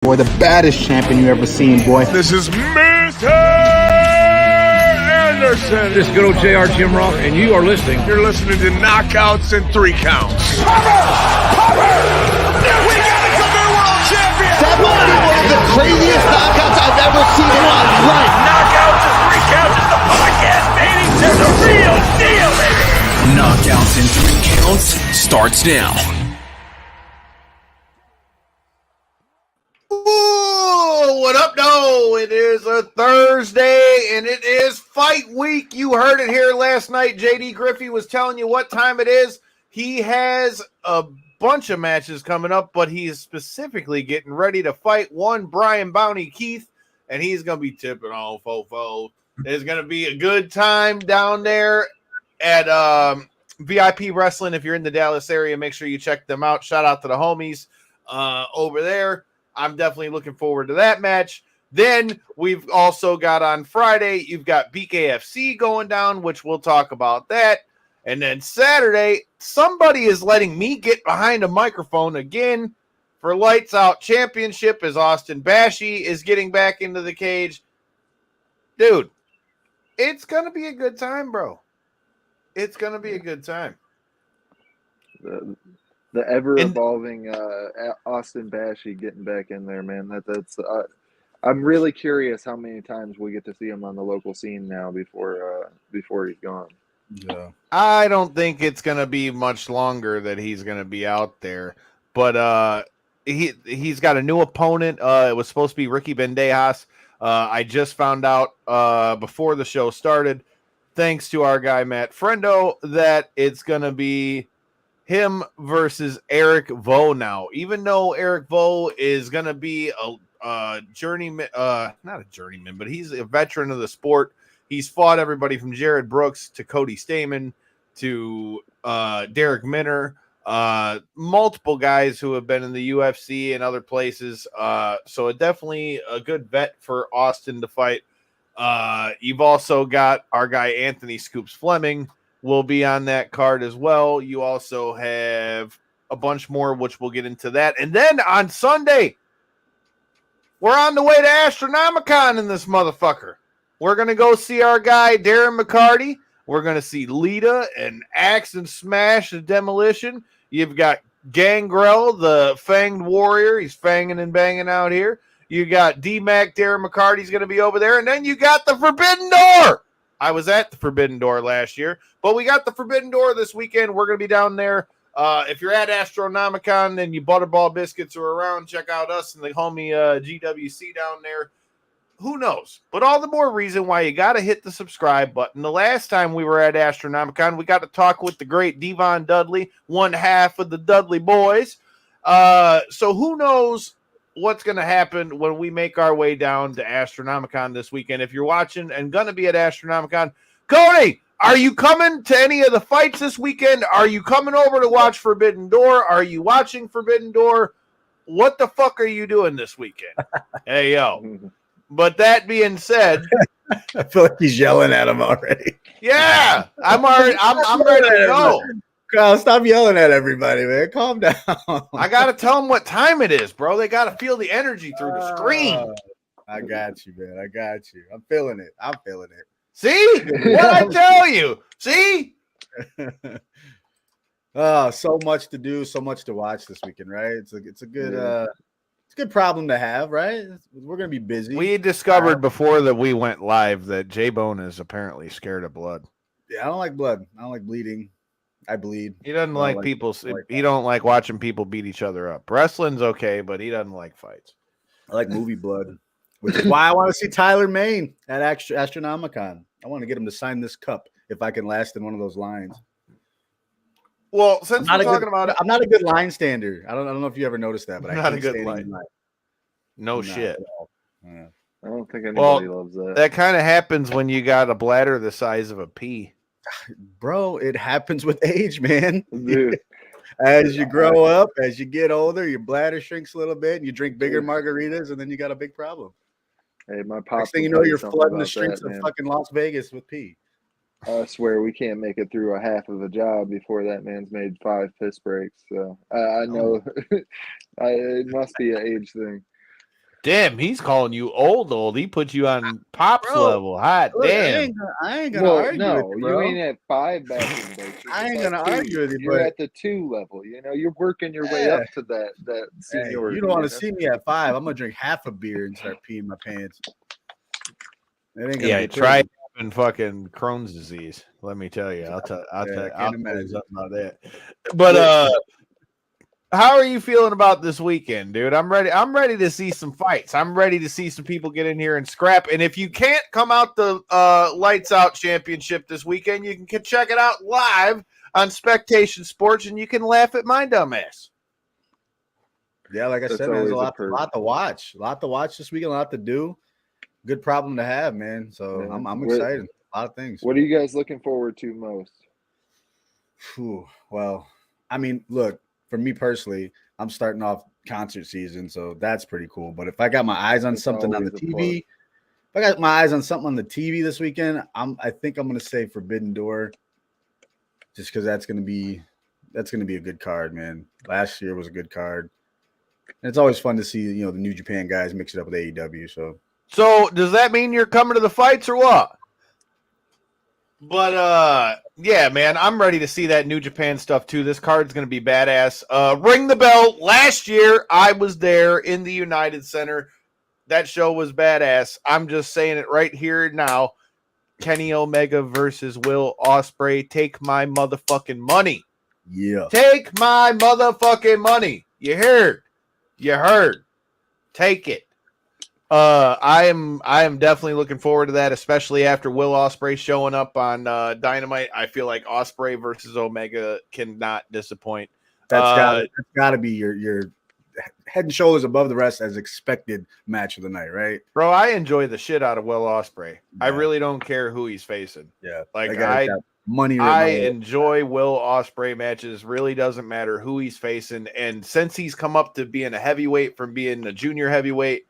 Boy, the baddest champion you ever seen, boy. This is Mr. Anderson. This is good old JR Jim Ross, and you are listening. You're listening to Knockouts and 3 Counts. Cover! We got a new world champion! That might be one of the craziest knockouts I've ever seen in my life. Knockouts and 3 Counts is the podcast, baby! It's the real deal, baby! Knockouts and 3 Counts starts now. Ooh, what up, no? It is a Thursday, and it is fight week. You heard it here last night. JD Griffey was telling you what time it is. He has a bunch of matches coming up, but he is specifically getting ready to fight one Brian Bounty Keith, and he's going to be tipping on Fofo. It's going to be a good time down there at VIP Wrestling. If you're in the Dallas area, make sure you check them out. Shout out to the homies over there. I'm definitely looking forward to that match. Then we've also got on Friday, you've got BKFC going down, which we'll talk about that. And then Saturday, somebody is letting me get behind a microphone again for Lights Out Championship as Austin Bashy is getting back into the cage. Dude, it's going to be a good time, bro. It's going to be a good time. The ever-evolving Austin Bashy getting back in there, man. That's I'm really curious how many times we get to see him on the local scene now before he's gone. Yeah, I don't think it's going to be much longer that he's going to be out there. But he's got a new opponent. It was supposed to be Ricky Bandejas. I just found out before the show started, thanks to our guy Matt Friendo, that it's going to be him versus Eric Vo now. Even though Eric Vo is going to be a journeyman, not a journeyman, but he's a veteran of the sport. He's fought everybody from Jared Brooks to Cody Stamen to Derek Minner, multiple guys who have been in the UFC and other places. So definitely a good vet for Austin to fight. You've also got our guy Anthony Scoops Fleming will be on that card as well. You also have a bunch more, which we'll get into that. And then on Sunday, we're on the way to Astronomicon in this motherfucker. We're going to go see our guy, Darren McCarty. We're going to see Lita and Axe and Smash and Demolition. You've got Gangrel, the Fanged Warrior. He's fanging and banging out here. You got D-Mac, Darren McCarty's going to be over there. And then you got the Forbidden Door. I was at the Forbidden Door last year, but we got the Forbidden Door this weekend. We're going to be down there. If you're at Astronomicon and you Butterball Biscuits are around, check out us and the homie GWC down there. Who knows? But all the more reason why you got to hit the subscribe button. The last time we were at Astronomicon, we got to talk with the great Devon Dudley, one half of the Dudley boys. So who knows what's going to happen when we make our way down to Astronomicon this weekend. If you're watching and going to be at Astronomicon, Cody, are you coming to any of the fights this weekend? Are you coming over to watch Forbidden Door? Are you watching Forbidden Door? What the fuck are you doing this weekend? Hey, yo. But that being said, I feel like he's yelling at him already. Yeah, I'm ready to go. Kyle, stop yelling at everybody, man. Calm down. I got to tell them what time it is, bro. They got to feel the energy through the screen. I got you, man. I got you. I'm feeling it. See? What I tell you? See? So much to do, so much to watch this weekend, right? It's a good problem to have, right? We're going to be busy. We discovered before that we went live that J-Bone is apparently scared of blood. Yeah, I don't like blood. I don't like bleeding. I bleed. He doesn't like people. He don't like watching people beat each other up. Wrestling's okay, but he doesn't like fights. I like movie blood, which is why I want to see Tyler Maine at Astronomicon. I want to get him to sign this cup if I can last in one of those lines. Well, since we're talking about it, I'm not a good line stander. I don't know if you ever noticed that, but I'm not a good line. No shit. Yeah. I don't think anybody loves that. That kind of happens when you got a bladder the size of a pea. Bro, it happens with age, man. Dude. As you grow up, as you get older, your bladder shrinks a little bit, and you drink bigger margaritas, and then you got a big problem. Hey, my pop. Next thing you know, you're flooding the streets of fucking Las Vegas with pee. I swear we can't make it through a half of a job before that man's made 5 piss breaks. So I know it must be an age thing. Damn, he's calling you old. He put you on Pop's Bro, level. Hot Look, damn. I ain't gonna Well, argue with no, you, you bro. ain't at 5 batting breaks. I ain't You're gonna at 2. argue with you, You're but at the 2 level. You're working your way Yeah. up to that hey, seniority. you don't want to see me at 5. I'm gonna drink half a beer and start peeing my pants. It ain't gonna Yeah, get try pretty. having fucking Crohn's disease. Let me tell you. I'll I tell you can't imagine. something about that. But how are you feeling about this weekend, dude? I'm ready. I'm ready to see some fights. I'm ready to see some people get in here and scrap. And if you can't come out the Lights Out Championship this weekend, you can check it out live on Spectation Sports, and you can laugh at my dumb ass. Yeah, like I That's said, man, there's a always a lot to watch. A lot to watch this weekend, a lot to do. Good problem to have, man. So Yeah. I'm excited. A lot of things. What are you guys looking forward to most? Whew. Well, I mean, look, for me personally, I'm starting off concert season, so that's pretty cool. But if I got my eyes on It's something on the always a TV, if I got my eyes on something on the TV this weekend, I think I'm gonna say Forbidden Door, just because that's gonna be a good card, man. Last year was a good card, and it's always fun to see the New Japan guys mix it up with AEW. So does that mean you're coming to the fights or what? But yeah, man, I'm ready to see that New Japan stuff too. This card's gonna be badass. Ring the bell. Last year I was there in the United Center. That show was badass. I'm just saying it right here now. Kenny Omega versus Will Ospreay. Take my motherfucking money. Yeah, Take my motherfucking money. You heard. You heard. Take it. I am definitely looking forward to that, especially after Will Ospreay showing up on Dynamite. I feel like Ospreay versus Omega cannot disappoint. that's gotta be your head and shoulders above the rest as expected match of the night, right? Bro, I enjoy the shit out of Will Ospreay. I Yeah. really don't care who he's facing. Yeah, Like that guy's got money. I enjoy Will Ospreay matches. Really doesn't matter who he's facing. And since he's come up to being a heavyweight from being a junior heavyweight,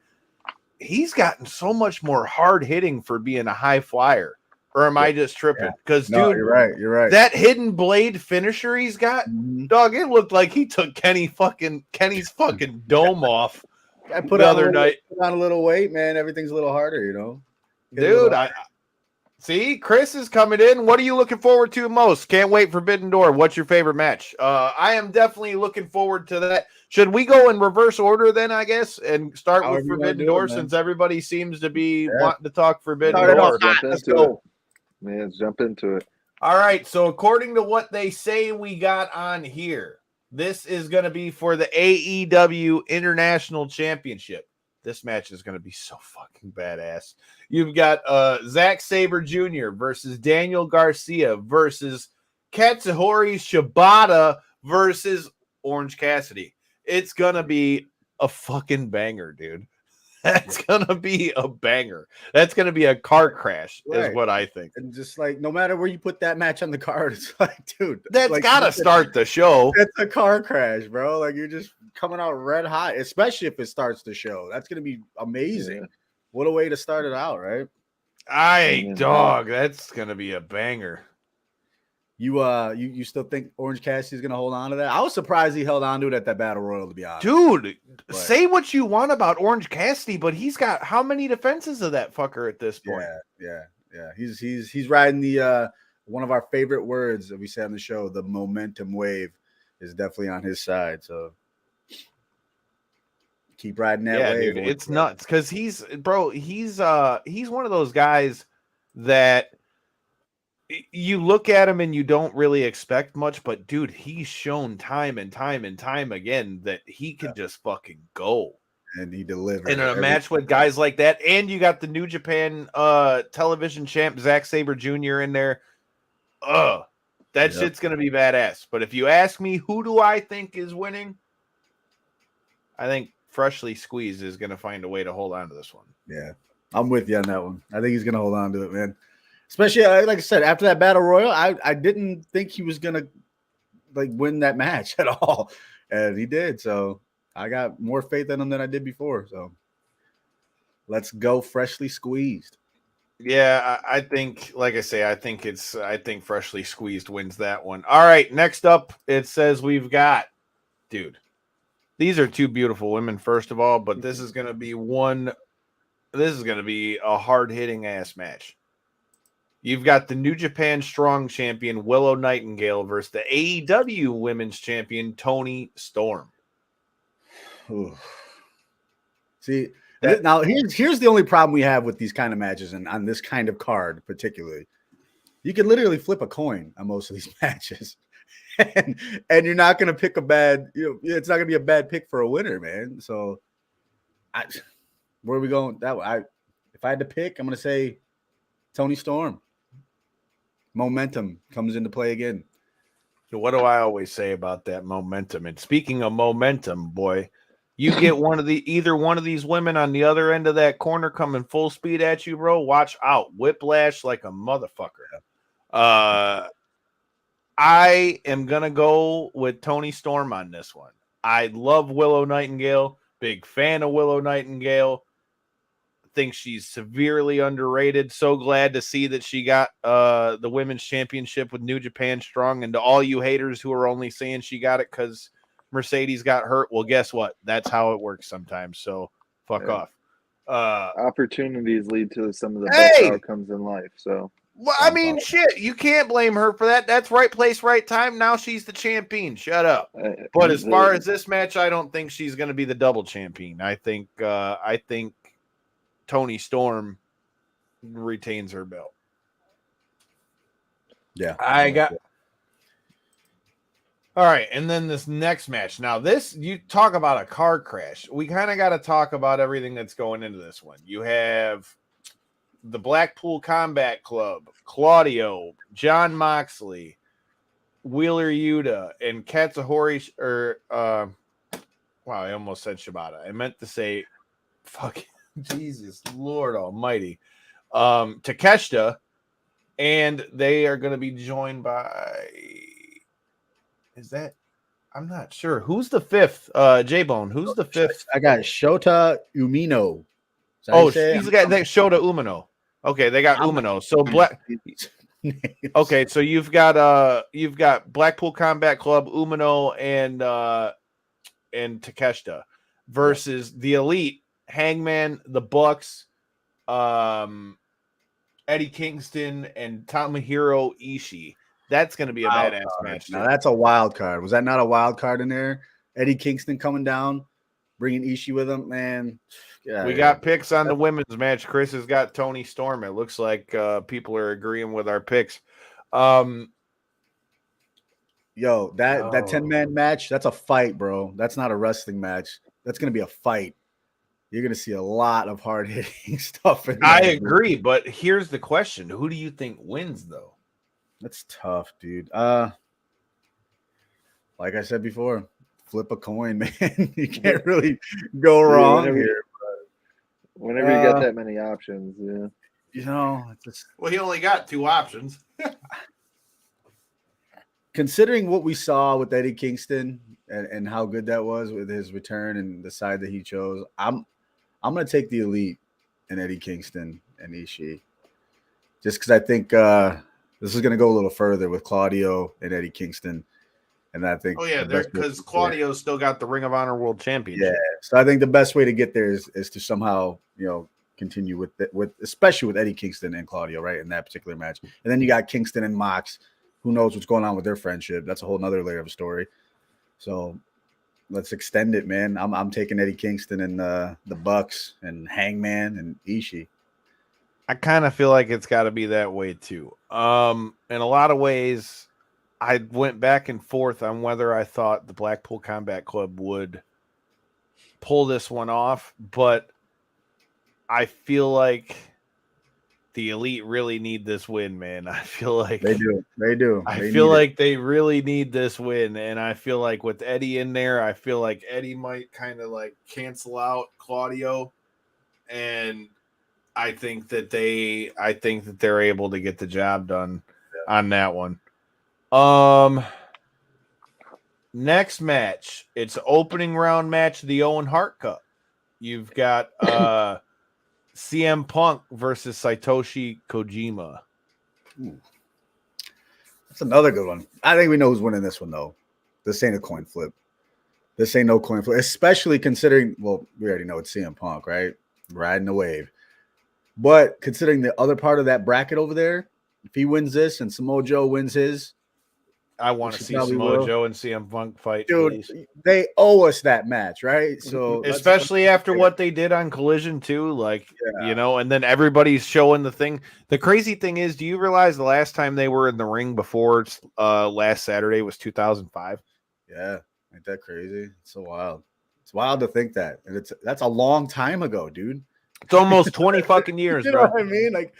he's gotten so much more hard hitting for being a high flyer. Or am I just tripping? Because dude, you're right. You're right. that hidden blade finisher he's got, dog, it looked like he took Kenny's fucking dome off I put the on other night. Put on a little weight, man. Everything's a little harder, Get a Dude, little I see Chris is coming in. What are you looking forward to most? Can't wait for Forbidden Door. What's your favorite match? I am definitely looking forward to that. Should we go in reverse order then, I guess, and start However with you wanna Forbidden do it, Door man. since everybody seems to be Yeah. wanting to talk Forbidden Start it Door? off. Jump Let's into go. it. Man, let's jump into it. All right, so according to what they say we got on here, this is going to be for the AEW International Championship. This match is going to be so fucking badass. You've got Zack Sabre Jr. versus Daniel Garcia versus Katsuhori Shibata versus Orange Cassidy. It's going to be a fucking banger, dude. That's going to be a banger. That's going to be a car crash, Right. is what I think. And just like no matter where you put that match on the card, it's like, dude, That's like, got to start the show. It's a car crash, bro. Like you're just coming out red hot, especially if it starts the show. That's gonna be amazing. Yeah. What a way to start it out, right? Dog, that's going to be a banger. You still think Orange Cassidy's gonna hold on to that? I was surprised he held on to it at that battle royal, to be honest. Dude, But- say what you want about Orange Cassidy, but he's got how many defenses of that fucker at this point? Yeah. He's riding the one of our favorite words that we say on the show, the momentum wave, is definitely on his side. So keep riding that wave. Dude, it's nuts because he's one of those guys that you look at him and you don't really expect much, but dude, he's shown time and time and time again that he can just fucking go. And he delivered In a match with guys like that, and you got the New Japan television champ Zack Sabre Jr. in there. That shit's gonna be badass. But if you ask me, who do I think is winning? I think Freshly Squeezed is gonna find a way to hold on to this one. Yeah, I'm with you on that one. I think he's gonna hold on to it, man. Especially like I said, after that battle royal, I didn't think he was gonna like win that match at all, and he did. So I got more faith in him than I did before. So let's go, Freshly Squeezed. Yeah, I think, like I say, I think Freshly Squeezed wins that one. All right, next up, it says we've got, dude, These are two beautiful women, first of all, but this is going to be a hard-hitting ass match. You've got the New Japan Strong Champion Willow Nightingale versus the AEW Women's Champion Toni Storm. Ooh. See, now here's the only problem we have with these kind of matches and on this kind of card particularly. You can literally flip a coin on most of these matches. And you're not going to pick a bad, it's not going to be a bad pick for a winner, man. So where are we going? If I had to pick, I'm going to say Toni Storm. Momentum comes into play again. What do I always say about that momentum? And speaking of momentum, boy, you get either one of these women on the other end of that corner coming full speed at you, bro. Watch out. Whiplash like a motherfucker. I am going to go with Toni Storm on this one. I love Willow Nightingale. Big fan of Willow Nightingale. Think she's severely underrated. So glad to see that she got the women's championship with New Japan Strong. And to all you haters who are only saying she got it because Mercedes got hurt, well, guess what? That's how it works sometimes. So fuck off. Opportunities lead to some of the best outcomes in life. So, well, I mean, shit, you can't blame her for that. That's right place, right time. Now she's the champion. Shut up. But as far as this match, I don't think she's going to be the double champion. I think Toni Storm retains her belt. Yeah. All right, and then this next match. Now, you talk about a car crash. We kind of got to talk about everything that's going into this one. You have the Blackpool Combat Club, Claudio, John Moxley, Wheeler Yuta, and Katsuhori. Wow, I almost said Shibata. I meant to say, fucking Jesus, Lord Almighty, Takeshita, and they are going to be joined by. Is that? I'm not sure. Who's the fifth? J-Bone. Who's the fifth? I got Shota Umino. He's the guy that Shota Umino. Okay, they got Umino. So Black. Okay, so you've got Blackpool Combat Club, Umino, and Takeshita versus the Elite, Hangman, the Bucks, Eddie Kingston, and Tomohiro Ishii. That's going to be a badass match. Now that's a wild card. Was that not a wild card in there? Eddie Kingston coming down, bringing Ishii with him, man. We got picks on the women's match. Chris has got Toni Storm. It looks like people are agreeing with our picks. That 10-man match, that's a fight, bro. That's not a wrestling match. That's going to be a fight. You're going to see a lot of hard-hitting stuff. I agree, but here's the question. Who do you think wins, though? That's tough, dude. Like I said before, flip a coin, man. You can't really go wrong here. Whenever you got that many options, well, he only got two options. Considering what we saw with Eddie Kingston and how good that was with his return and the side that he chose, I'm gonna take the Elite and Eddie Kingston and Ishii, just because I think this is going to go a little further with Claudio and Eddie Kingston. And I think because Claudio's still got the Ring of Honor World Championship. Yeah. So I think the best way to get there is to somehow, continue with especially with Eddie Kingston and Claudio, right, in that particular match. And then you got Kingston and Mox. Who knows what's going on with their friendship? That's a whole nother layer of a story. So let's extend it, man. I'm taking Eddie Kingston and the Bucks and Hangman and Ishii. I kind of feel like it's got to be that way too. In a lot of ways, I went back and forth on whether I thought the Blackpool Combat Club would pull this one off, but I feel like the Elite really need this win, man. I feel like they do. I feel like they really need this win, and I feel like with Eddie in there, I feel like Eddie might kind of like cancel out Claudio, and I think that they're able to get the job done on that one. Next match, it's opening round match of the Owen Hart Cup. You've got CM Punk versus Satoshi Kojima. Ooh. That's another good one. I think we know who's winning this one, though. This ain't a coin flip. This ain't no coin flip, especially considering, well, we already know it's CM Punk, right? Riding the wave. But considering the other part of that bracket over there, if he wins this and Samoa Joe wins his, I want to see probably Samoa will. Joe and CM Punk fight, dude. please. They owe us that match, right? So Especially after what they did on Collision too, like you know, and then everybody's showing the thing. The crazy thing is, do you realize the last time they were in the ring before last Saturday was 2005? Yeah, ain't that crazy? It's so wild. It's wild to think that, and that's a long time ago, dude. It's almost 20 fucking years, you bro. know what I mean? Like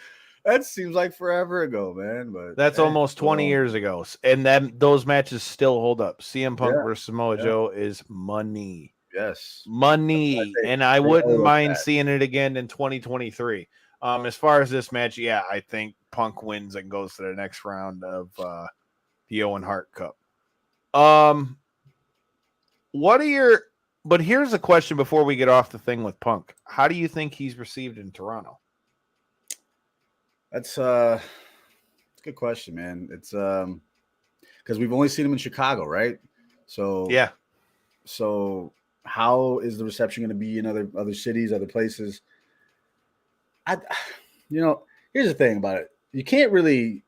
that seems like forever ago, man. But that's almost 20 years ago, and then those matches still hold up. CM Punk versus Samoa Joe is money. Yes, money, and I wouldn't mind seeing it again in 2023. As far as this match, yeah, I think Punk wins and goes to the next round of the Owen Hart Cup. What are your? But here's a question before we get off the thing with Punk. How do you think he's received in Toronto? That's a good question, man. It's because we've only seen him in Chicago, right? So yeah. So how is the reception going to be in other cities, other places? Here's the thing about it. You can't really.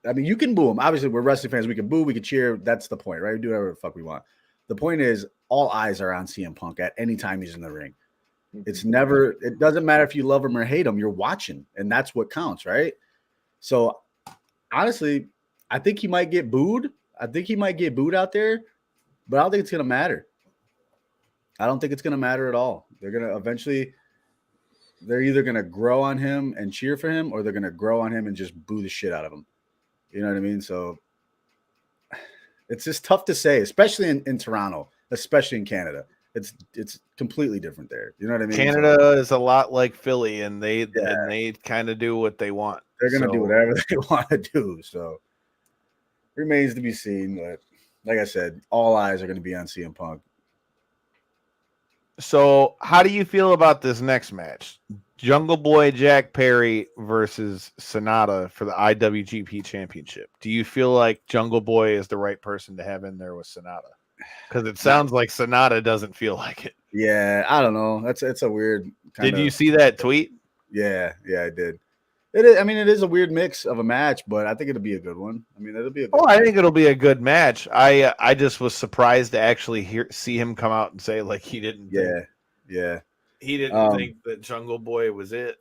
I mean, you can boo him. Obviously, we're wrestling fans. We can boo. We can cheer. That's the point, right? We do whatever the fuck we want. The point is, all eyes are on CM Punk at any time he's in the ring. It's never. It doesn't matter if you love him or hate him. You're watching, and that's what counts, right? So, honestly, I think he might get booed. I think he might get booed out there, but I don't think it's gonna matter. I don't think it's gonna matter at all. They're gonna eventually. They're either gonna grow on him and cheer for him, or they're gonna grow on him and just boo the shit out of him. You know what I mean? So it's just tough to say, especially in Toronto, especially in Canada. It's completely different there. You know what I mean? Canada is a lot like Philly, and they kind of do what they want. They're gonna do whatever they want to do. So remains to be seen. But like I said, all eyes are going to be on CM Punk. So how do you feel about this next match? Jungle Boy Jack Perry versus Sonata for the IWGP Championship. Do you feel like Jungle Boy is the right person to have in there with Sonata? Because it sounds like Sonata doesn't feel like it. Yeah, I don't know. It's a weird Did you see that tweet? Yeah, I did. It is, I mean, it is a weird mix of a match, but I think it'll be a good one. I mean, it'll be a good I think it'll be a good match. I just was surprised to actually see him come out and say like he didn't he didn't think that Jungle Boy was it.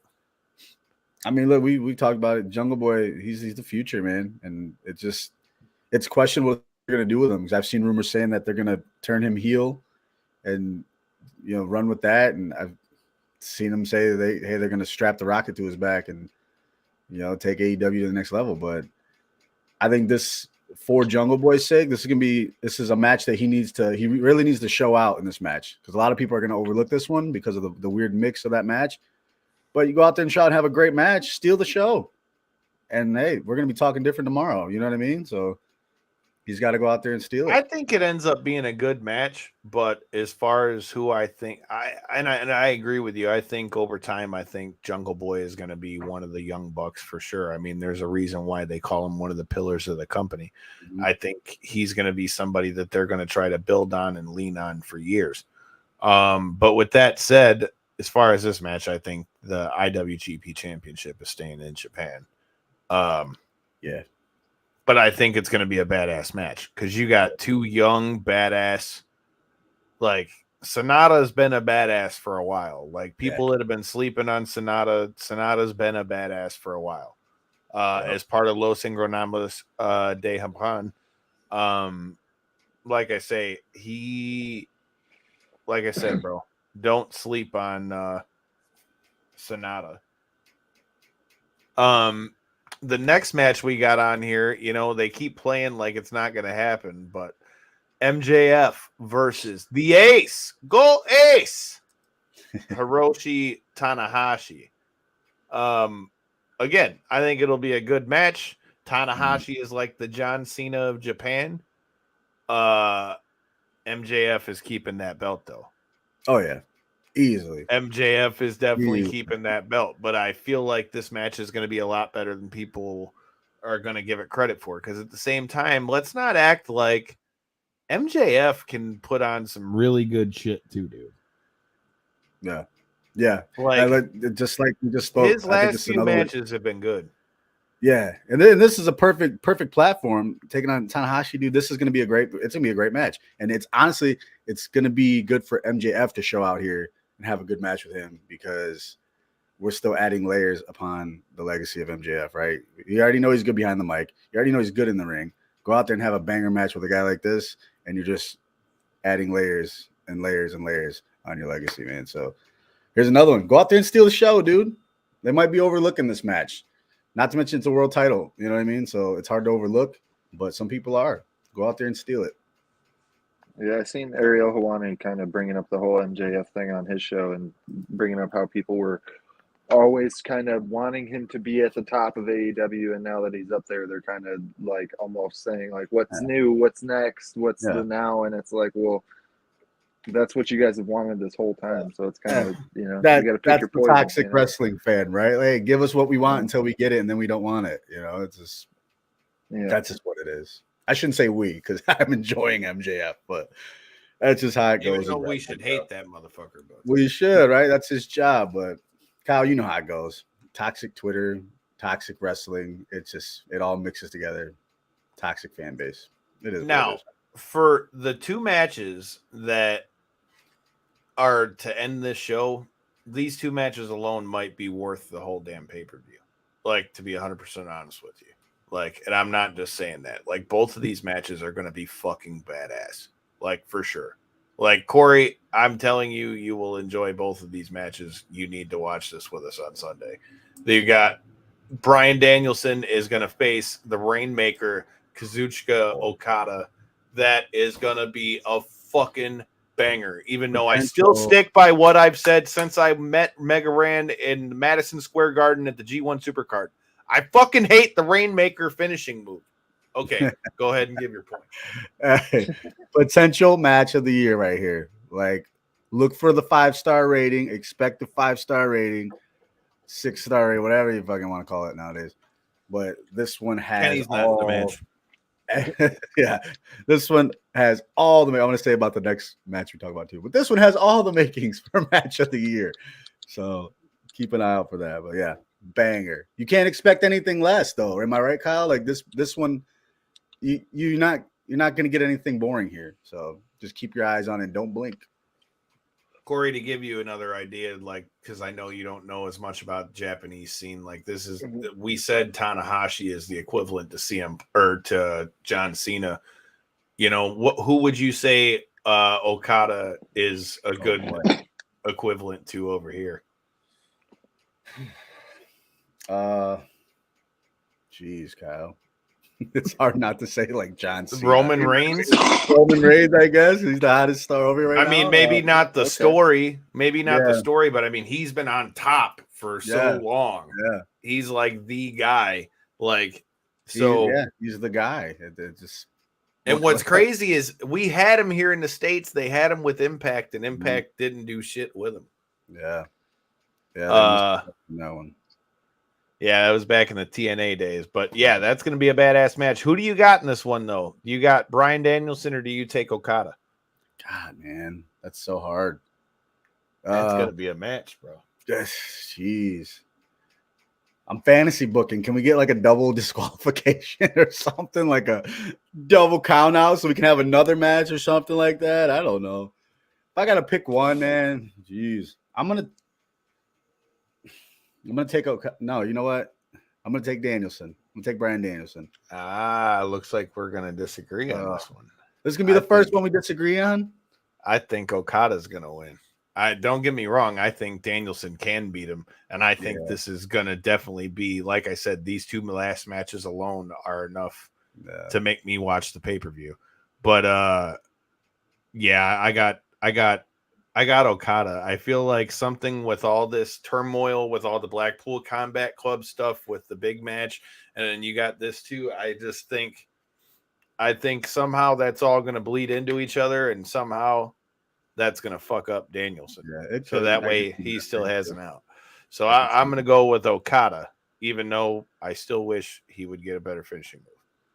I mean, look, we talked about it. Jungle Boy, he's the future, man, and it's questionable what they're gonna do with him, because I've seen rumors saying that they're gonna turn him heel and run with that, and I've seen them say they're gonna strap the rocket to his back and take AEW to the next level. But I think this, for Jungle Boy's sake, this is a match that he really needs to show out in this match, because a lot of people are going to overlook this one because of the weird mix of that match. But you go out there and shout and have a great match, steal the show, and hey, we're going to be talking different tomorrow. You know what I mean? So he's got to go out there and steal it. I think it ends up being a good match, but as far as who I think, I agree with you. I think over time, I think Jungle Boy is going to be one of the young bucks for sure. I mean, there's a reason why they call him one of the pillars of the company. Mm-hmm. I think he's going to be somebody that they're going to try to build on and lean on for years. But with that said, as far as this match, I think the IWGP Championship is staying in Japan. Yeah. But I think it's going to be a badass match, because you got two young badass. Like, Sonata's been a badass for a while. Like, people that have been sleeping on Sonata's been a badass for a while. As part of Los Ingobernables de Japan. Like I said, bro, don't sleep on Sonata. The next match we got on here, they keep playing like it's not going to happen, but MJF versus the Ace. Go Ace! Hiroshi Tanahashi. Again, I think it'll be a good match. Tanahashi is like the John Cena of Japan. MJF is keeping that belt, though. Oh, yeah. Easily. MJF is definitely keeping that belt, but I feel like this match is going to be a lot better than people are going to give it credit for, because at the same time, let's not act like MJF can put on some really good shit too, dude. Yeah. Yeah. Just like we just spoke. His last few matches have been good. Yeah. And then this is a perfect platform taking on Tanahashi, dude. This is going to be a great match. And it's honestly, it's going to be good for MJF to show out here and have a good match with him because we're still adding layers upon the legacy of MJF, right? You already know he's good behind the mic. You already know he's good in the ring. Go out there and have a banger match with a guy like this, and you're just adding layers and layers and layers on your legacy, man. So here's another one. Go out there and steal the show, dude. They might be overlooking this match. Not to mention it's a world title. You know what I mean? So it's hard to overlook, but some people are. Go out there and steal it. Yeah, I seen Ariel Helwani kind of bringing up the whole MJF thing on his show and bringing up how people were always kind of wanting him to be at the top of AEW, and now that he's up there, they're kind of like almost saying like, "What's new? What's next? What's the now?" And it's like, well, that's what you guys have wanted this whole time. So it's kind of you got to pick your poison. Toxic wrestling fan, right? Like, give us what we want until we get it, and then we don't want it. You know, it's just that's just what it is. I shouldn't say we because I'm enjoying MJF, but that's just how it goes. Even though we should hate that motherfucker, but we should, right? That's his job, but. Kyle, you know how it goes. Toxic Twitter, toxic wrestling. It's just, it all mixes together. Toxic fan base. It is. Now, for the two matches that are to end this show, these two matches alone might be worth the whole damn pay-per-view. Like, to be 100% honest with you. Like, and I'm not just saying that. Like, both of these matches are going to be fucking badass. Like, for sure. Like, Corey, I'm telling you, you will enjoy both of these matches. You need to watch this with us on Sunday. You got Bryan Danielson is going to face the Rainmaker, Kazuchika Okada. That is going to be a fucking banger, even though I still stick by what I've said since I met Mega Ran in Madison Square Garden at the G1 Supercard. I fucking hate the Rainmaker finishing move. Okay, go ahead and give your point. Potential match of the year right here. Like, look for the 5-star rating. Expect the 5-star rating, 6-star rating, whatever you fucking want to call it nowadays. But this one has Kenny's not in the match. Yeah, this one has all the. I want to say about the next match we talk about too, but this one has all the makings for match of the year. So keep an eye out for that. But yeah, banger. You can't expect anything less, though. Am I right, Kyle? Like this one. You're not going to get anything boring here. So just keep your eyes on it. Don't blink. Corey, to give you another idea, like, because I know you don't know as much about the Japanese scene. Like, this is, we said Tanahashi is the equivalent to CM or to John Cena. You know, who would you say Okada is a good equivalent to over here? Geez, Kyle. It's hard not to say like John Cena. Roman Reigns? Roman Reigns, I guess. He's the hottest star over here right now. I mean, maybe not the story. Maybe not the story, but I mean, he's been on top for so long. Yeah. He's like the guy. Like, so. He's the guy. It just. And what's crazy is we had him here in the States. They had him with Impact, and Impact didn't do shit with him. Yeah. Yeah. That one. Yeah, that was back in the TNA days. But yeah, that's going to be a badass match. Who do you got in this one, though? You got Bryan Danielson, or do you take Okada? God, man, that's so hard. That's going to be a match, bro. Jeez. I'm fantasy booking. Can we get like a double disqualification or something? Like a double count out so we can have another match or something like that? I don't know. If I got to pick one, man, jeez. I'm going to take no, you know what? I'm going to take Danielson. I'm going to take Bryan Danielson. Looks like we're going to disagree on this one. This is going to be the first one we disagree on? I think Okada's going to win. Don't get me wrong. I think Danielson can beat him. And I think this is going to definitely be, like I said, these two last matches alone are enough to make me watch the pay-per-view. But, I got Okada. I feel like something with all this turmoil, with all the Blackpool Combat Club stuff, with the big match, and then you got this too. I think somehow that's all going to bleed into each other, and somehow that's going to fuck up Danielson. So that way he still has an out. So I'm going to go with Okada, even though I still wish he would get a better finishing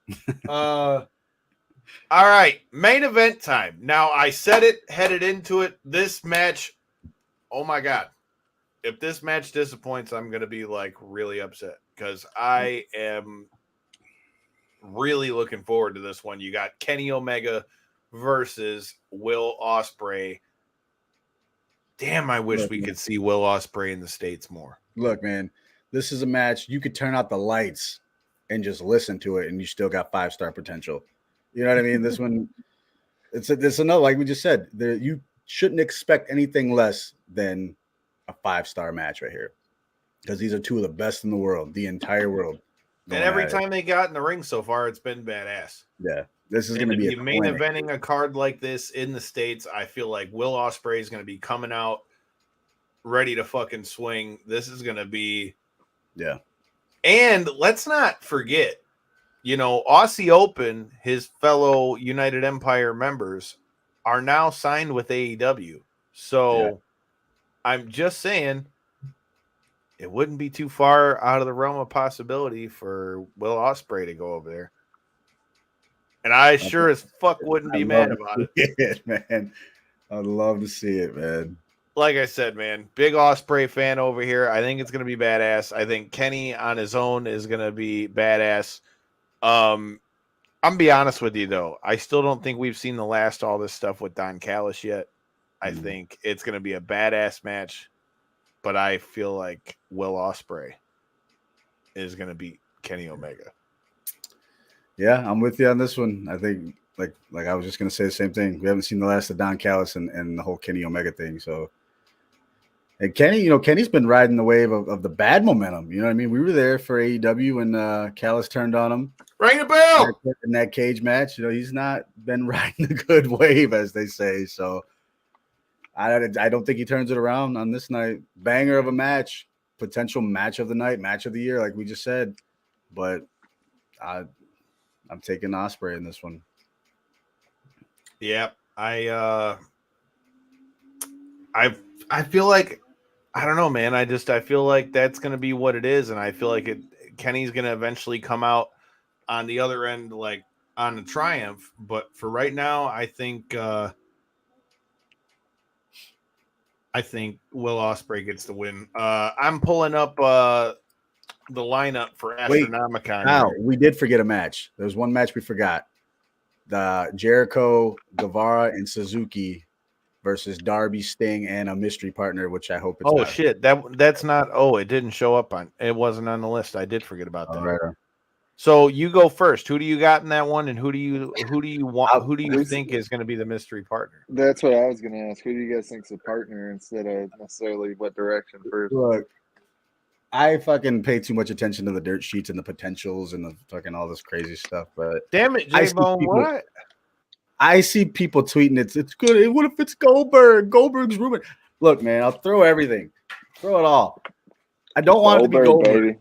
move. All right, main event time. Now, I said it, headed into it. This match, oh my God. If this match disappoints, I'm going to be like really upset because I am really looking forward to this one. You got Kenny Omega versus Will Ospreay. Damn, I wish we could see Will Ospreay in the States more. Look, man, this is a match you could turn out the lights and just listen to it, and you still got 5-star potential. You know what I mean? This one, it's another, like we just said, you shouldn't expect anything less than a 5-star match right here, because these are two of the best in the world, the entire world. And every time they got in the ring so far, it's been badass. Yeah, this is going to be a main eventing a card like this in the States. I feel like Will Ospreay is going to be coming out ready to fucking swing. This is going to be, yeah. And let's not forget, Aussie Open, his fellow United Empire members, are now signed with AEW. So I'm just saying, it wouldn't be too far out of the realm of possibility for Will Ospreay to go over there. And I sure as fuck wouldn't be mad about it. Man. I'd love to see it, man. Like I said, man, big Ospreay fan over here. I think it's going to be badass. I think Kenny on his own is going to be badass. I'm going to be honest with you, though. I still don't think we've seen the last all this stuff with Don Callis yet. I think it's going to be a badass match. But I feel like Will Ospreay is going to beat Kenny Omega. Yeah, I'm with you on this one. I think, like I was just going to say the same thing. We haven't seen the last of Don Callis and the whole Kenny Omega thing. So, and Kenny, Kenny's been riding the wave of the bad momentum. You know what I mean? We were there for AEW when Callis turned on him. Ring the bell! In that cage match. He's not been riding a good wave, as they say. So, I don't think he turns it around on this night. Banger of a match, potential match of the night, match of the year, like we just said. But I'm taking Ospreay in this one. Yeah, I feel like, I don't know, man. I feel like that's going to be what it is, and I feel like Kenny's going to eventually come out on the other end, like on the triumph. But for right now, I think Will Ospreay gets the win. I'm pulling up the lineup for Astronomicon. Now, we did forget a match. There's one match we forgot. The Jericho, Guevara, and Suzuki versus Darby, Sting, and a mystery partner, which I hope it's not. Shit. That's not. Oh, it didn't show up on. It wasn't on the list. I did forget about that. Right. So you go first. Who do you got in that one, and who do you want? Who do you think is going to be the mystery partner? That's what I was going to ask. Who do you guys think's a partner instead of necessarily what direction first? Look, I fucking pay too much attention to the dirt sheets and the potentials and the fucking all this crazy stuff. But damn it, J-Bone, what? I see people tweeting it's good. What if it's Goldberg? Goldberg's rumored. Look, man, I'll throw everything. Throw it all. I don't want it to be Goldberg. Baby.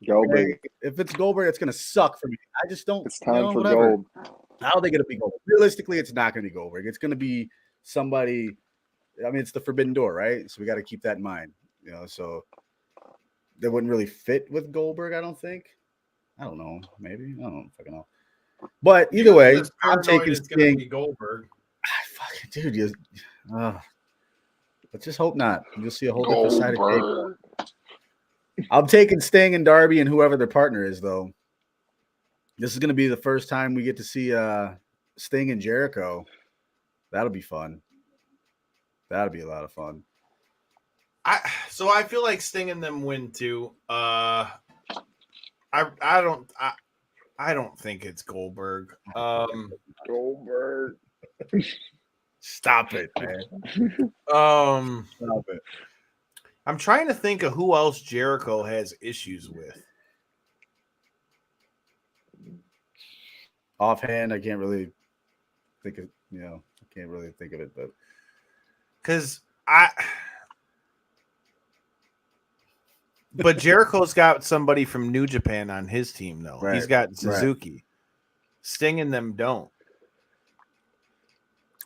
Goldberg. Okay? If it's Goldberg, it's gonna suck for me. I just don't. It's time for whatever. gold. I don't think it'll be Goldberg. Realistically, it's not gonna be Goldberg. It's gonna be somebody. I mean, it's the Forbidden Door, right? So we got to keep that in mind. So that wouldn't really fit with Goldberg. I don't think. I don't know. Maybe I don't fucking know. But either way, I'm taking Sting. Goldberg. Fucking dude, let's just hope not. You'll see a whole different side of Goldberg. I'm taking Sting and Darby and whoever their partner is, though. This is going to be the first time we get to see Sting and Jericho. That'll be fun. That'll be a lot of fun. So I feel like Sting and them win too. I don't think it's Goldberg. Goldberg. Stop it, man. Stop it. I'm trying to think of who else Jericho has issues with. Offhand, I can't really think of, I can't really think of it, but because but Jericho's got somebody from New Japan on his team, though. Right, he's got Suzuki. Right. Sting and them don't.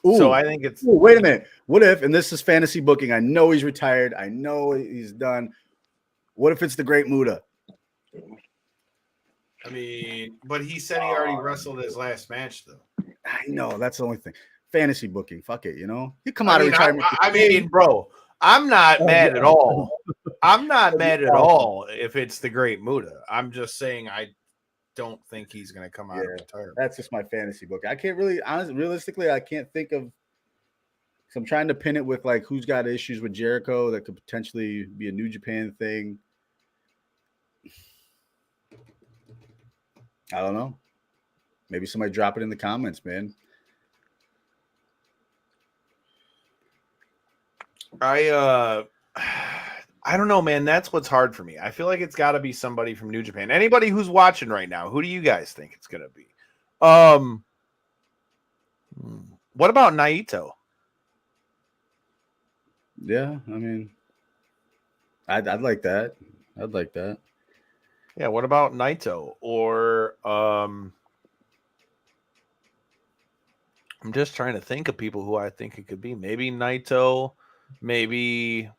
Ooh, so I think it's. Wait a minute. What if, and this is fantasy booking, I know he's retired. I know he's done. What if it's the Great Muta? I mean, but he said he already wrestled his last match, though. I know that's the only thing. Fantasy booking, fuck it, you know. You come out of retirement. I mean, bro, I'm not mad at all. I'm not mad at all if it's the Great Muta. I'm just saying I don't think he's going to come out of retirement. That's just my fantasy book. I can't really, honestly, realistically, I can't think of. So I'm trying to pin it with like who's got issues with Jericho that could potentially be a New Japan thing. I don't know. Maybe somebody drop it in the comments, man. I don't know, man. That's what's hard for me. I feel like it's got to be somebody from New Japan. Anybody who's watching right now, who do you guys think it's going to be? What about Naito? Yeah, I mean, I'd like that. I'd like that. Yeah, what about Naito? Or I'm just trying to think of people who I think it could be. Maybe Naito, maybe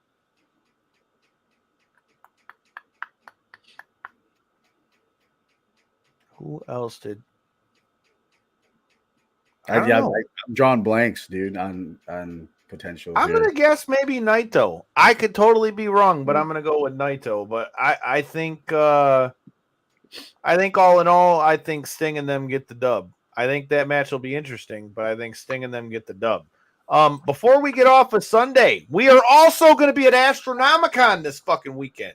who else did? I'm drawing blanks, dude, on potential. I'm gonna guess maybe Naito. I could totally be wrong, but I'm gonna go with Naito. But I think all in all, I think Sting and them get the dub. I think that match will be interesting, but I think Sting and them get the dub. Before we get off of Sunday, we are also going to be at Astronomicon this fucking weekend.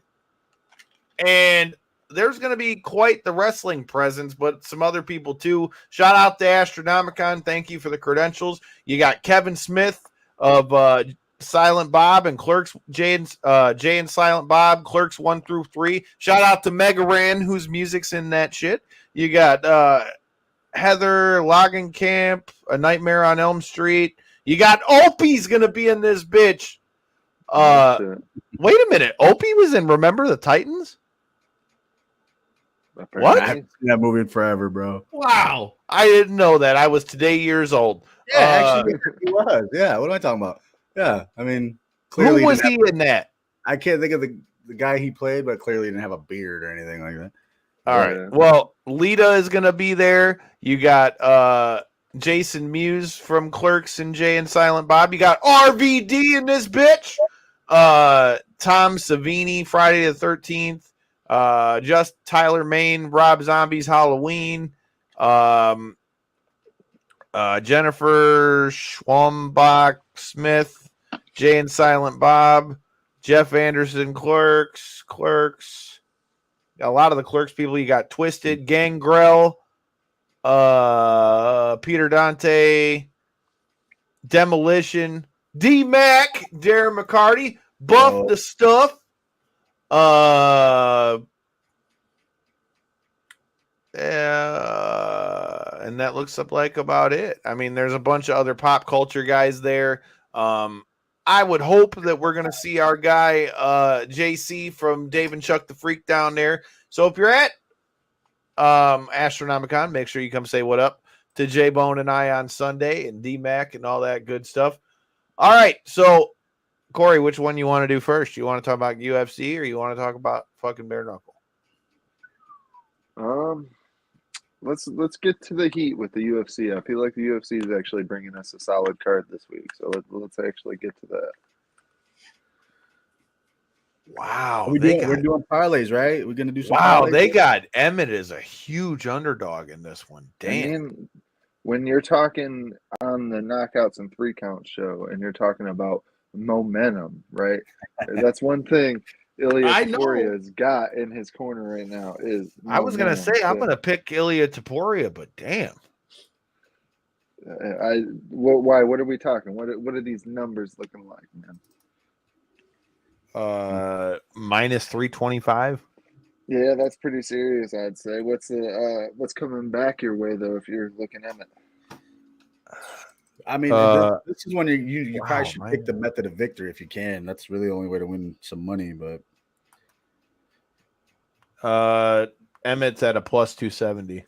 And there's going to be quite the wrestling presence, but some other people too. Shout out to Astronomicon. Thank you for the credentials. You got Kevin Smith of Silent Bob and Clerks, Jay and Silent Bob, Clerks 1 through 3. Shout out to Mega Ran, whose music's in that shit. You got Heather Camp, A Nightmare on Elm Street. You got Opie's gonna be in this bitch. Wait a minute. Opie was in Remember the Titans? What? I haven't seen that movie in forever, bro. Wow. I didn't know that. I was today years old. Yeah, actually, he was. Yeah, what am I talking about? Yeah, I mean, clearly who was he in that? I can't think of the guy he played, but clearly he didn't have a beard or anything like that. All right. Well, Lita is going to be there. You got Jason Mewes from Clerks and Jay and Silent Bob. You got RVD in this bitch. Tom Savini, Friday the 13th. Just Tyler Main, Rob Zombie's Halloween. Jennifer Schwambach Smith, Jay and Silent Bob, Jeff Anderson, Clerks. Got a lot of the Clerks people. You got Twisted, Gangrel, Peter Dante, Demolition, D-Mac, Darren McCarty, Buff the Stuff, and that looks up like about it. I mean, there's a bunch of other pop culture guys there. I would hope that we're going to see our guy, JC from Dave and Chuck the Freak down there. So if you're at Astronomicon, make sure you come say what up to J-Bone and I on Sunday and D-Mac and all that good stuff. All right. So, Corey, which one you want to do first? You want to talk about UFC or you want to talk about fucking Bare Knuckle? Let's get to the heat with the UFC. I feel like the UFC is actually bringing us a solid card this week, so let's actually get to that. Wow, we're doing parlays, right? We're gonna do some. Wow, parlays. They got Emmett as a huge underdog in this one. Damn. And when you're talking on the Knockouts and 3 Count show, and you're talking about momentum, right? That's one thing Ilya Taporia's got in his corner right now is I was going to say I'm going to pick Ilya Taporia, but damn. Why? What are we talking? What are these numbers looking like, man? Minus 325. Yeah, that's pretty serious, I'd say. What's coming back your way though if you're looking at it? I mean, this is when you probably should pick the method of victory if you can. That's really the only way to win some money. But Emmett's at a plus 270.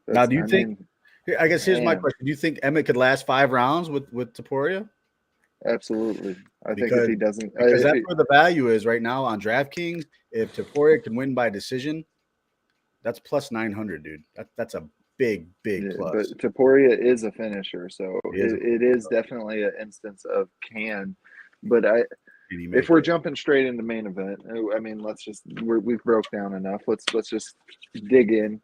Now, do you think? I guess here's my question: do you think Emmett could last 5 rounds with Taporia? Absolutely. I think if he doesn't, because that's where the value is right now on DraftKings. If Taporia can win by decision, that's plus 900, dude. That's a big Yeah, plus. but Taporia is a finisher, so He is it is definitely an instance of can. But And he if made we're it. jumping straight into main event, I mean, we've broke down enough. Let's just dig in.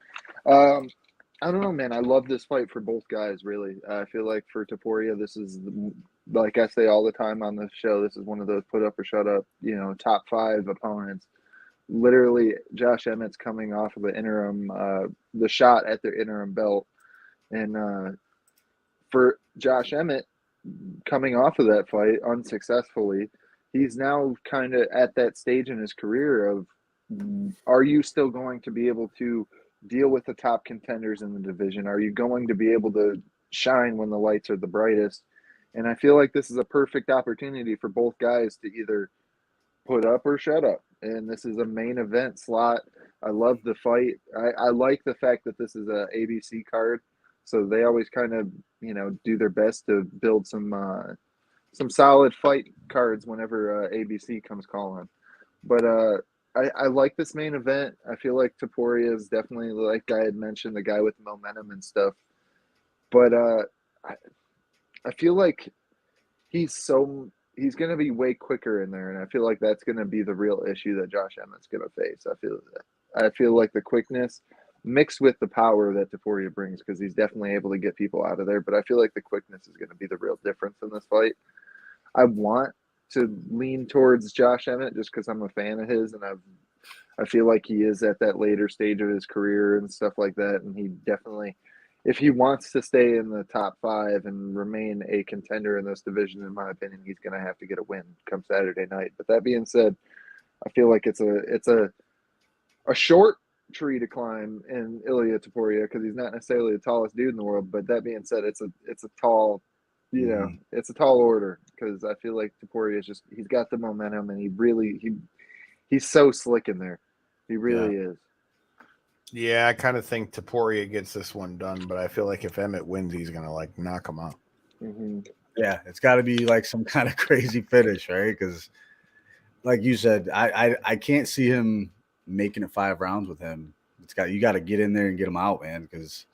I don't know, man. I love this fight for both guys. Really, I feel like for Taporia, this is like I say all the time on this show. This is one of those put up or shut up, top 5 opponents. Literally, Josh Emmett's coming off of the shot at the interim belt, and for Josh Emmett coming off of that fight unsuccessfully, he's now kind of at that stage in his career of, are you still going to be able to deal with the top contenders in the division? Are you going to be able to shine when the lights are the brightest? And I feel like this is a perfect opportunity for both guys to either put up or shut up. And this is a main event slot. I love the fight. I like the fact that this is a ABC card. So they always kind of, do their best to build some solid fight cards whenever ABC comes calling. But I like this main event. I feel like Taporia is definitely, like I had mentioned, the guy with momentum and stuff. But I feel like he's going to be way quicker in there, and I feel like that's going to be the real issue that Josh Emmett's going to face. I feel like the quickness mixed with the power that Taporia brings, because he's definitely able to get people out of there, but I feel like the quickness is going to be the real difference in this fight. I want to lean towards Josh Emmett just because I'm a fan of his, and I feel like he is at that later stage of his career and stuff like that, and he definitely, if he wants to stay in the top 5 and remain a contender in this division, in my opinion, he's going to have to get a win come Saturday night. But that being said, I feel like it's a short tree to climb in Ilia Topuria because he's not necessarily the tallest dude in the world. But that being said, it's a tall, it's a tall order, because I feel like Topuria is just, he's got the momentum, and he's so slick in there. He really is. Yeah, I kind of think Taporia gets this one done, but I feel like if Emmett wins, he's gonna knock him out. Mm-hmm. Yeah, it's got to be like some kind of crazy finish, right? Because, like you said, I can't see him making it 5 rounds with him. You got to get in there and get him out, man. Because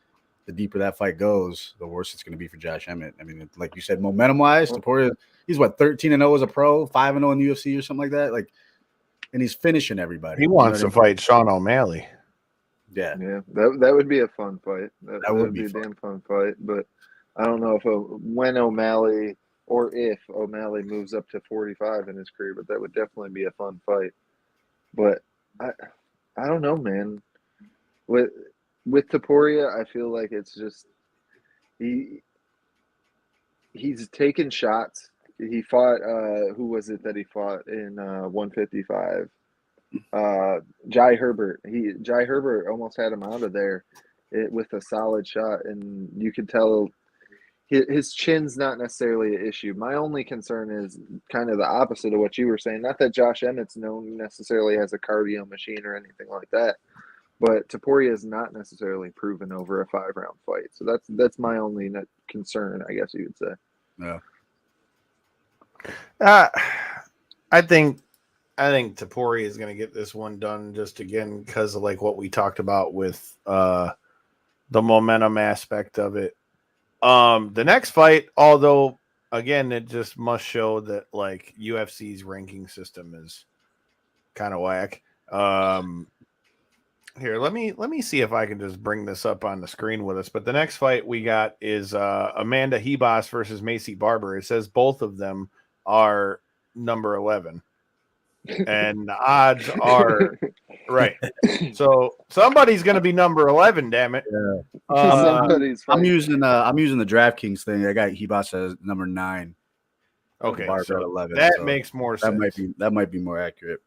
the deeper that fight goes, the worse it's going to be for Josh Emmett. I mean, like you said, momentum wise, Taporia, he's 13-0 as a pro, 5-0 in the UFC or something like that. And he's finishing everybody. He wants to fight Sean O'Malley. Yeah, that would be a fun fight. That would be a fun. damn fun fight. But I don't know when O'Malley, or if O'Malley moves up to 45 in his career, but that would definitely be a fun fight. But I don't know, man. With Taporia, I feel like it's just he's taken shots. He fought who was it that he fought in 155? Jai Herbert. Jai Herbert almost had him out of there with a solid shot, and you could tell his chin's not necessarily an issue. My only concern is kind of the opposite of what you were saying. Not that Josh Emmett's known necessarily as a cardio machine or anything like that, but Taporia is not necessarily proven over a 5-round fight. So that's my only concern, I guess you would say. Yeah. I think Taporia is going to get this one done, just again because of what we talked about with the momentum aspect of it. The next fight, although again, it just must show that UFC's ranking system is kind of whack. Here, let me see if I can just bring this up on the screen with us. But the next fight we got is Amanda Hebos versus Macy Barber. It says both of them are number 11. And the odds are right. So somebody's going to be number 11. Damn it! Yeah. I'm using the DraftKings thing. I got Hebos as number 9. Okay, Barber so at 11. That makes more sense. That might be more accurate.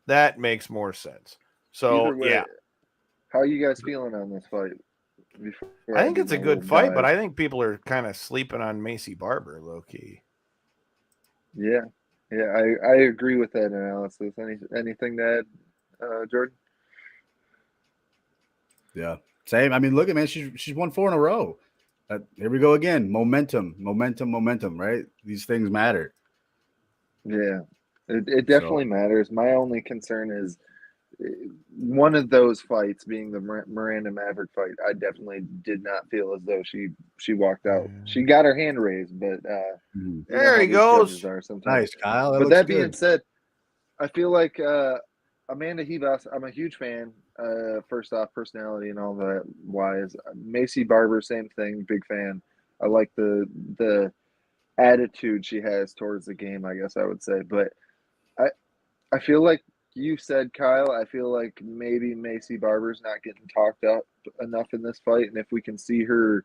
That makes more sense. So yeah, how are you guys feeling on this fight? I think it's a good fight, but I think people are kind of sleeping on Macy Barber, low key. Yeah. Yeah, I agree with that analysis. Anything to add, Jordan? Yeah, same. I mean, look at, man, she's won 4 in a row. Here we go again. Momentum, right? These things matter. Yeah, it definitely matters. My only concern is one of those fights being the Miranda Maverick fight, I definitely did not feel as though she walked out. She got her hand raised, but you know There how he these goes. judges are sometimes. Nice, Kyle. But looks that good. being said, I feel like Amanda Ribas, I'm a huge fan. First off, personality and all that wise. Macy Barber, same thing, big fan. I like the attitude she has towards the game, I guess I would say. But I feel like you said, Kyle, I feel like maybe Macy Barber's not getting talked up enough in this fight. And if we can see her,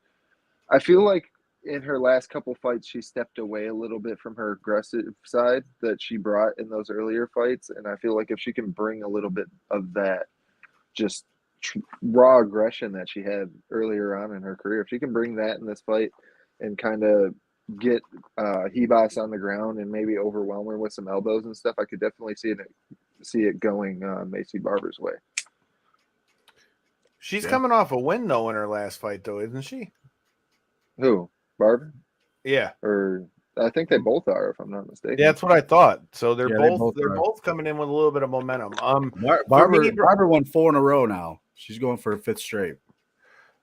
I feel like in her last couple fights, she stepped away a little bit from her aggressive side that she brought in those earlier fights. And I feel like if she can bring a little bit of that just raw aggression that she had earlier on in her career, if she can bring that in this fight and kind of get Ribas on the ground and maybe overwhelm her with some elbows and stuff, I could definitely see it going Macy Barber's way. She's coming off a win though in her last fight, though, isn't she? Who? Barber? Yeah. Or I think they both are, if I'm not mistaken. Yeah, that's what I thought. So they're Yeah, both are. both coming in with a little bit of momentum. Barber won 4 in a row now. She's going for a 5th straight.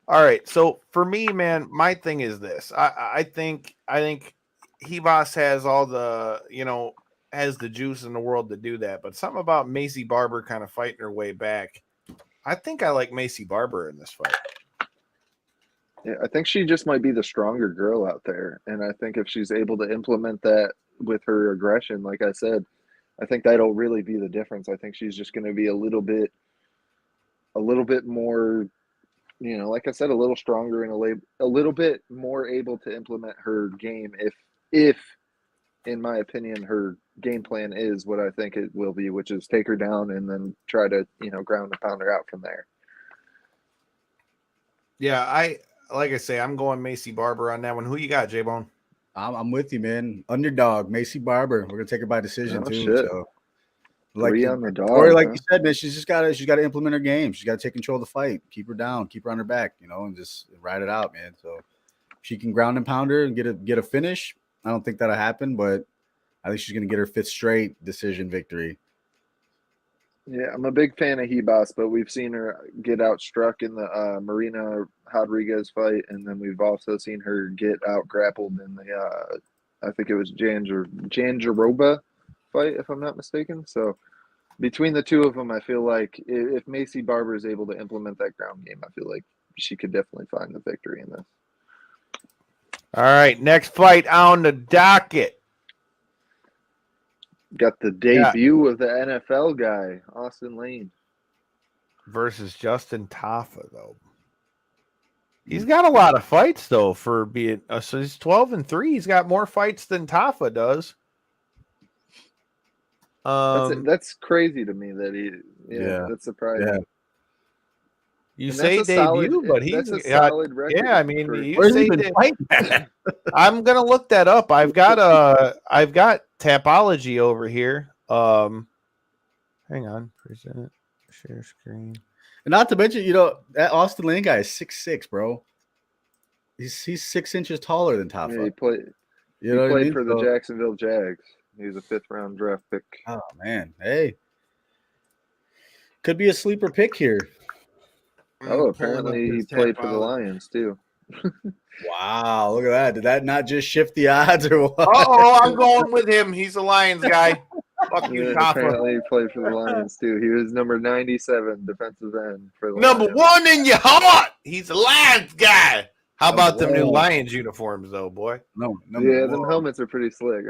All right. So for me, man, my thing is this. I think Ribas has all the, has the juice in the world to do that. But something about Macy Barber kind of fighting her way back. I think I like Macy Barber in this fight. Yeah, I think she just might be the stronger girl out there. And I think if she's able to implement that with her aggression, like I said, I think that'll really be the difference. I think she's just going to be a little bit more, like I said, a little stronger and a little bit more able to implement her game if in my opinion, her game plan is what I think it will be, which is take her down and then try to, ground and pound her out from there. Yeah, like I say, I'm going Macy Barber on that one. Who you got, J-Bone? I'm with you, man. Underdog, Macy Barber. We're gonna take her by decision too. Shit. So, On the dog, or like you said, man, she's got to implement her game. She's got to take control of the fight, keep her down, keep her on her back, and just ride it out, man. So, if she can ground and pound her and get a finish, I don't think that'll happen, but I think she's gonna get her 5th straight decision victory. Yeah, I'm a big fan of Ribas, but we've seen her get outstruck in the Marina Rodriguez fight, and then we've also seen her get out grappled in the I think it was Janjaroba fight, if I'm not mistaken. So between the two of them, I feel like if Macy Barber is able to implement that ground game, I feel like she could definitely find the victory in this. All right, next fight on the docket. Got the debut of the NFL guy, Austin Lane. Versus Justin Taffa, though. He's got a lot of fights, though, for being so he's 12-3. He's got more fights than Taffa does. That's crazy to me that that's surprising. Yeah. You say debut, but he's a solid record. Yeah, I mean, I'm gonna look that up. I've got Tapology over here. Hang on, present, share screen. And not to mention, that Austin Lane guy is 6'6", bro. He's 6 inches taller than Taffa. Yeah, he played for the Jacksonville Jags. He was a 5th round draft pick. Oh man, hey, could be a sleeper pick here. Oh, apparently he played for the Lions too. Wow, look at that. Did that not just shift the odds or what? Oh, I'm going with him. He's a Lions guy. Fuck you, Taffa. Apparently he played for the Lions too. He was number 97 defensive end for the number Lions. 1 in your heart. He's a Lions guy. How about them new Lions uniforms, though, boy? Them helmets are pretty slick.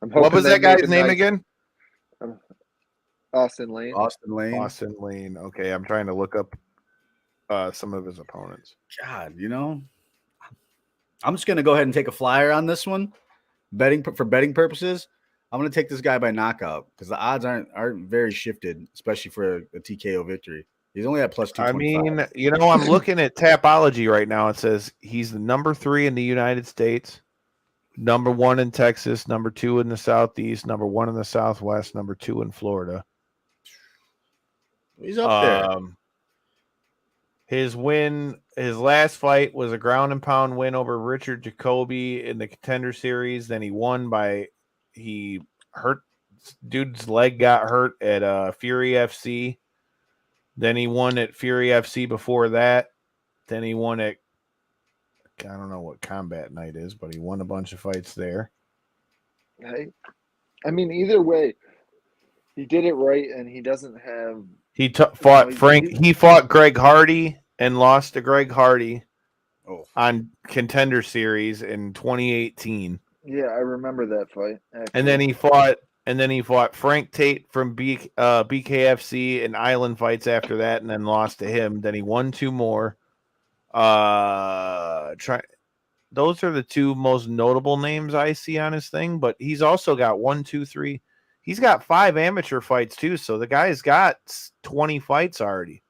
What was that guy's name again? Austin Lane. Austin Lane. Okay, I'm trying to look up some of his opponents. God, I'm just gonna go ahead and take a flyer on this one, for betting purposes. I'm gonna take this guy by knockout because the odds aren't very shifted, especially for a TKO victory. He's only at plus 225. I mean, I'm looking at Tapology right now. It says he's the number 3 in the United States, number 1 in Texas, number 2 in the Southeast, number 1 in the Southwest, number 2 in Florida. He's up there. His last fight was a ground and pound win over Richard Jacoby in the Contender Series. Then he hurt dude's leg got hurt at Fury FC. Then he won at Fury FC before that. Then he won at, I don't know what Combat Night is, but he won a bunch of fights there. Hey, I mean, either way, he did it right, and he doesn't have. He fought He fought Greg Hardy and lost to Greg Hardy on Contender Series in 2018. Yeah, I remember that fight. Actually. And then he fought Frank Tate from BKFC in Island Fights after that, and then lost to him. Then he won 2 more. Those are the 2 most notable names I see on his thing, but he's also got 1, 2, 3. He's got 5 amateur fights too, so the guy's got 20 fights already.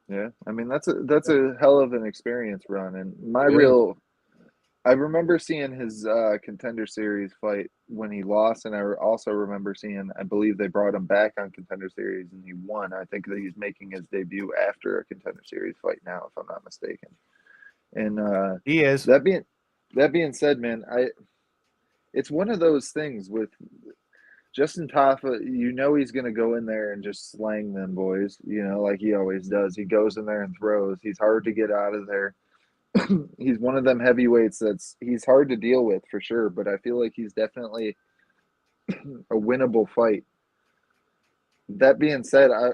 Yeah, I mean that's a hell of an experience run, and I remember seeing his Contender Series fight when he lost, and I also remember seeing, I believe they brought him back on Contender Series and he won. I think that he's making his debut after a Contender Series fight now, if I'm not mistaken. And he is. That being said, man, it's one of those things with Justin Tafa. You know he's going to go in there and just slang them boys, like he always does. He goes in there and throws. He's hard to get out of there. He's one of them heavyweights he's hard to deal with for sure, but I feel like he's definitely a winnable fight. That being said, I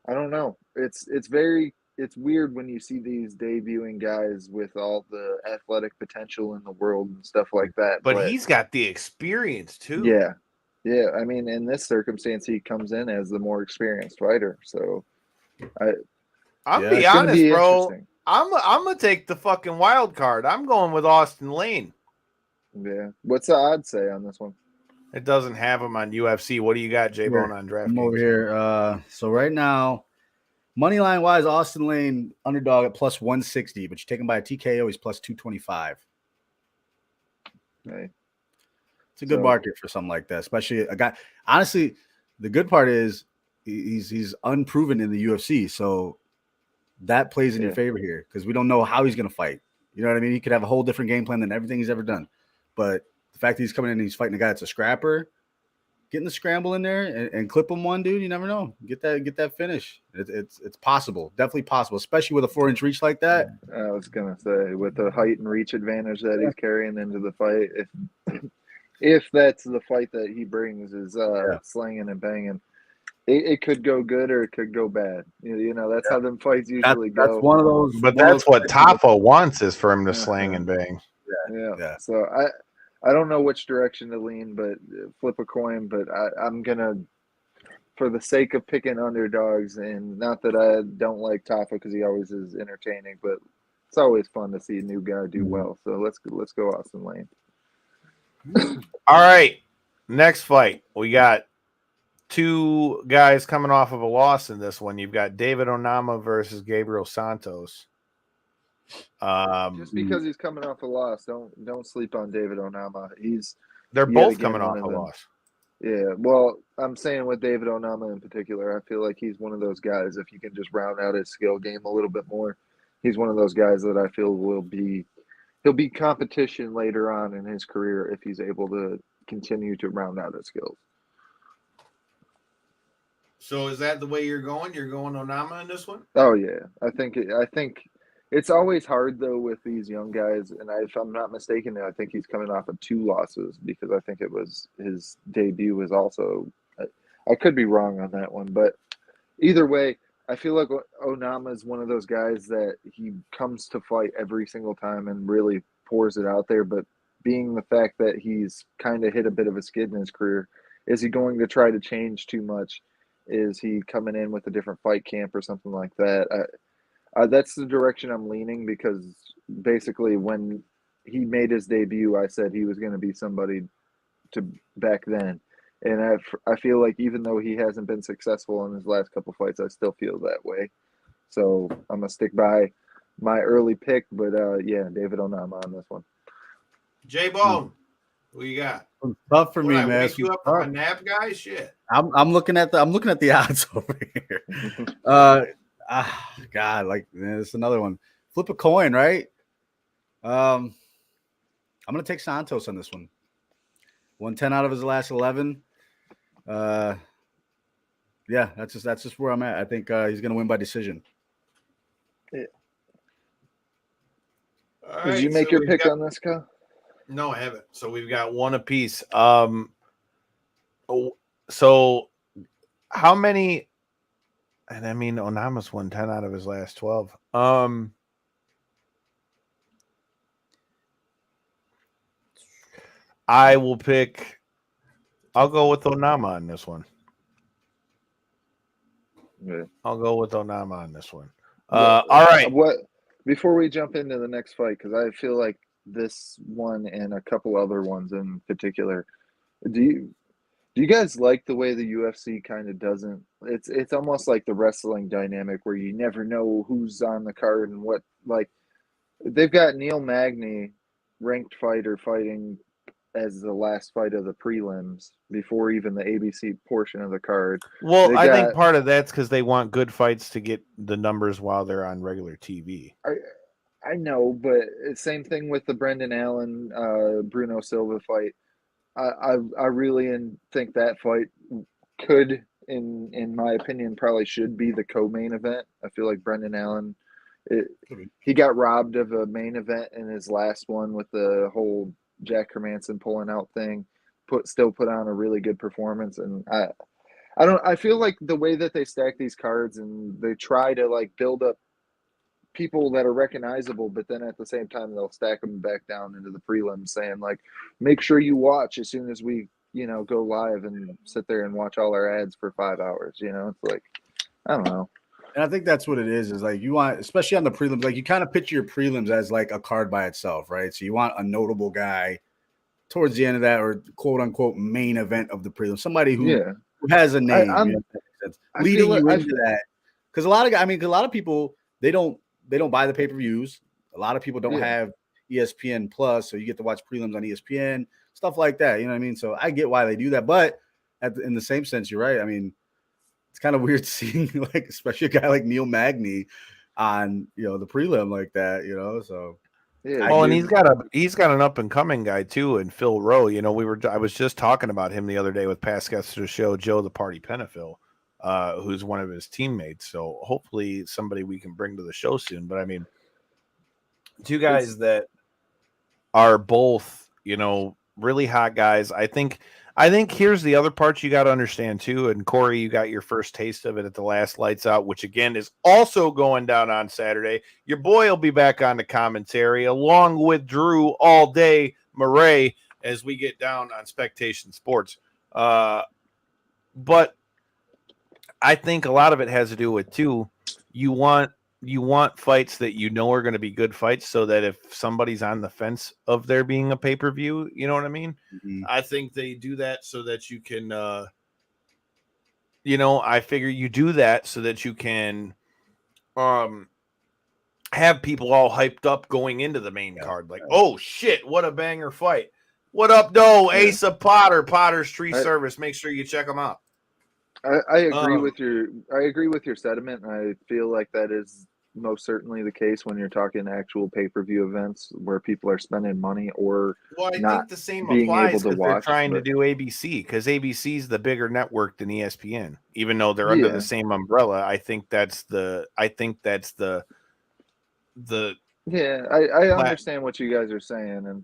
don't know. It's weird when you see these debuting guys with all the athletic potential in the world and stuff like that. But he's got the experience too. Yeah. Yeah. I mean, in this circumstance, he comes in as the more experienced fighter. So I'm be honest, bro. I'm gonna take the fucking wild card. I'm going with Austin Lane. Yeah. What's the odds say on this one? It doesn't have him on UFC. What do you got, J-Bone, on DraftKings? I'm over here. So right now, money line wise, Austin Lane underdog at plus 160, but you take him by a TKO, he's plus 225. Hey. It's a good market for something like that, especially a guy. Honestly, the good part is he's unproven in the UFC, so that plays in your favor here because we don't know how he's going to fight. You know what I mean? He could have a whole different game plan than everything he's ever done. But the fact that he's coming in and he's fighting a guy that's a scrapper, getting the scramble in there and clip him one, dude, you never know. Get that finish. It's possible. Definitely possible, especially with a 4-inch reach like that. I was going to say, with the height and reach advantage that he's carrying into the fight, if that's the fight that he brings is slinging and banging, it could go good or it could go bad. That's how them fights usually go. That's one of those. But that's what Tafa wants, is for him to slang and bang. Yeah. So I don't know which direction to lean, but flip a coin. But I'm gonna, for the sake of picking underdogs, and not that I don't like Tafa because he always is entertaining, but it's always fun to see a new guy do well. So let's go Austin Lane. All right, next fight we got 2 guys coming off of a loss in this one. You've got David Onama versus Gabriel Santos. Just because he's coming off a loss, don't sleep on David Onama. They're both coming off a loss. Yeah, well, I'm saying with David Onama in particular, I feel like he's one of those guys, if you can just round out his skill game a little bit more, he's one of those guys that I feel he'll be competition later on in his career if he's able to continue to round out his skills. So is that the way you're going? You're going Onama in this one? Oh yeah, I think it's always hard though with these young guys, and if I'm not mistaken, I think he's coming off of 2 losses because I think it was his debut was also. I could be wrong on that one, but either way, I feel like Onama is one of those guys that he comes to fight every single time and really pours it out there. But being the fact that he's kind of hit a bit of a skid in his career, is he going to try to change too much? Is he coming in with a different fight camp or something like that? That's the direction I'm leaning because basically when he made his debut, I said he was going to be somebody to back then. And I feel like even though he hasn't been successful in his last couple fights, I still feel that way. So I'm going to stick by my early pick. But, David Onama on this one. J-Bone, what you got? Tough for me, man. Wake you up from a nap, guy? Shit. I'm looking at the odds over here. God, like it's another one. Flip a coin, right? I'm gonna take Santos on this one. Won 10 out of his last 11. Yeah, that's just where I'm at. I think he's gonna win by decision. Yeah. All Did right, you make so your we've pick got- on this, Kyle? No, I haven't. So we've got one apiece. So how many? And I mean, Onama's won 10 out of his last 12. I will pick. I'll go with Onama on this one. Yeah. I'll go with Onama on this one. All right. What before we jump into the next fight, because I feel like this one and a couple other ones in particular, do you guys like the way the UFC kind of doesn't? It's almost like the wrestling dynamic where you never know who's on the card and what. Like they've got Neil Magny, ranked fighter, fighting as the last fight of the prelims before even the ABC portion of the card. Well, I think part of that's because they want good fights to get the numbers while they're on regular TV. I know, but same thing with the Brendan Allen, Bruno Silva fight. I really think that fight could, in my opinion, probably should be the co-main event. I feel like Brendan Allen, he got robbed of a main event in his last one with the whole Jack Hermanson pulling out thing. Still put on a really good performance, and I feel like the way that they stack these cards and they try to like build up people that are recognizable, but then at the same time they'll stack them back down into the prelims, saying like, make sure you watch as soon as we go live, and sit there and watch all our ads for 5 hours. It's like, I don't know. And I think that's what it is like you want, especially on the prelims, like you kind of picture your prelims as like a card by itself, right? So you want a notable guy towards the end of that, or quote unquote main event of the prelim, somebody who has a name, leading you into that. Because a lot of people they don't buy the pay-per-views. A lot of people don't have ESPN Plus, so you get to watch prelims on ESPN, stuff like that. You know what I mean? So I get why they do that, but in the same sense, you're right. I mean, it's kind of weird seeing like, especially a guy like Neil Magny on the prelim like that. So and he's got an up and coming guy too, in Phil Rowe. I was just talking about him the other day with past guests of the show, Joe the Party Penafil, who's one of his teammates. So hopefully somebody we can bring to the show soon. But I mean, two guys that are both, really hot guys. I think here's the other part you got to understand too. And Corey, you got your first taste of it at the last Lights Out, which again is also going down on Saturday. Your boy will be back on the commentary along with Drew all day, Murray, as we get down on Spectation Sports. But I think a lot of it has to do with too, you want fights that are going to be good fights, so that if somebody's on the fence of there being a pay-per-view, you know what I mean? Mm-hmm. I think they do that so that you can, I figure you do that so that you can have people all hyped up going into the main card. Like, oh, shit, what a banger fight. What up, though? Ace of Potter's Tree Service. Make sure you check them out. I agree with your sentiment, and I feel like that is most certainly the case when you're talking actual pay-per-view events where people are spending money or I not think the same being applies able to watch. They're trying to do ABC because ABC is the bigger network than ESPN, even though they're under the same umbrella. I think that's the I understand what you guys are saying, and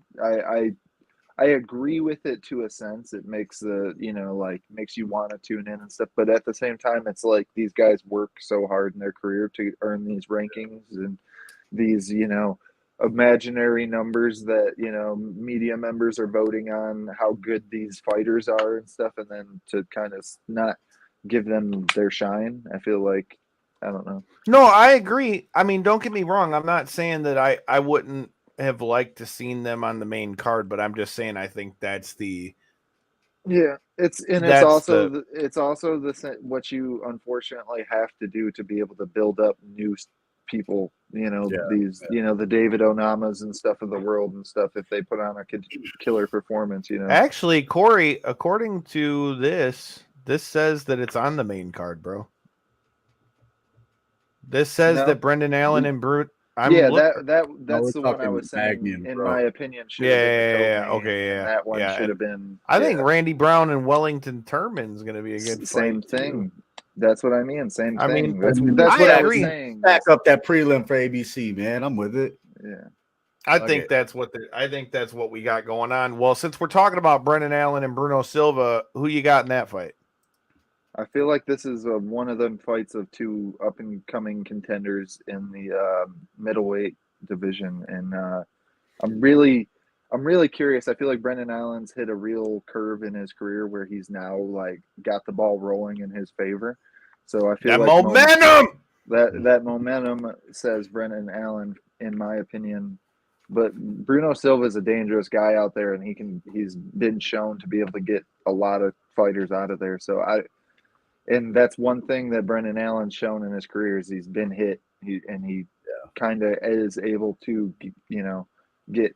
I agree with it to a sense. It makes makes you want to tune in and stuff. But at the same time, it's like these guys work so hard in their career to earn these rankings and these, imaginary numbers that, media members are voting on how good these fighters are and stuff. And then to kind of not give them their shine. I feel like, I don't know. No, I agree. I mean, don't get me wrong. I'm not saying that I wouldn't have liked to seen them on the main card, but I'm just saying I think that's the it's also what you unfortunately have to do to be able to build up new people, the David Onamas and stuff of the world and stuff, if they put on a killer performance. Actually, Corey, according to this says that it's on the main card, bro. This says that Brendan Allen and I'm yeah, look- that's we're the one I talking was saying. Magnum, In bro. my opinion, should have been the Yeah, co-main, okay, and that one should and have been. I think Randy Brown and Wellington Turman's going to be a good fight. Same thing. Too. That's what I mean. Same I thing. mean, That's I what I was agree. saying. Back up that prelim for ABC, man. I'm with it. Yeah. I Fuck think it. that's what we got going on. Well, since we're talking about Brendan Allen and Bruno Silva, who you got in that fight? I feel like this is one of them fights of two up and coming contenders in the middleweight division, and I'm really curious. I feel like Brendan Allen's hit a real curve in his career where he's now like got the ball rolling in his favor. So I feel That like momentum. that momentum says Brendan Allen, in my opinion. But Bruno Silva is a dangerous guy out there, and he's been shown to be able to get a lot of fighters out of there. So and that's one thing that Brendan Allen's shown in his career is he's been hit. He kind of is able to, get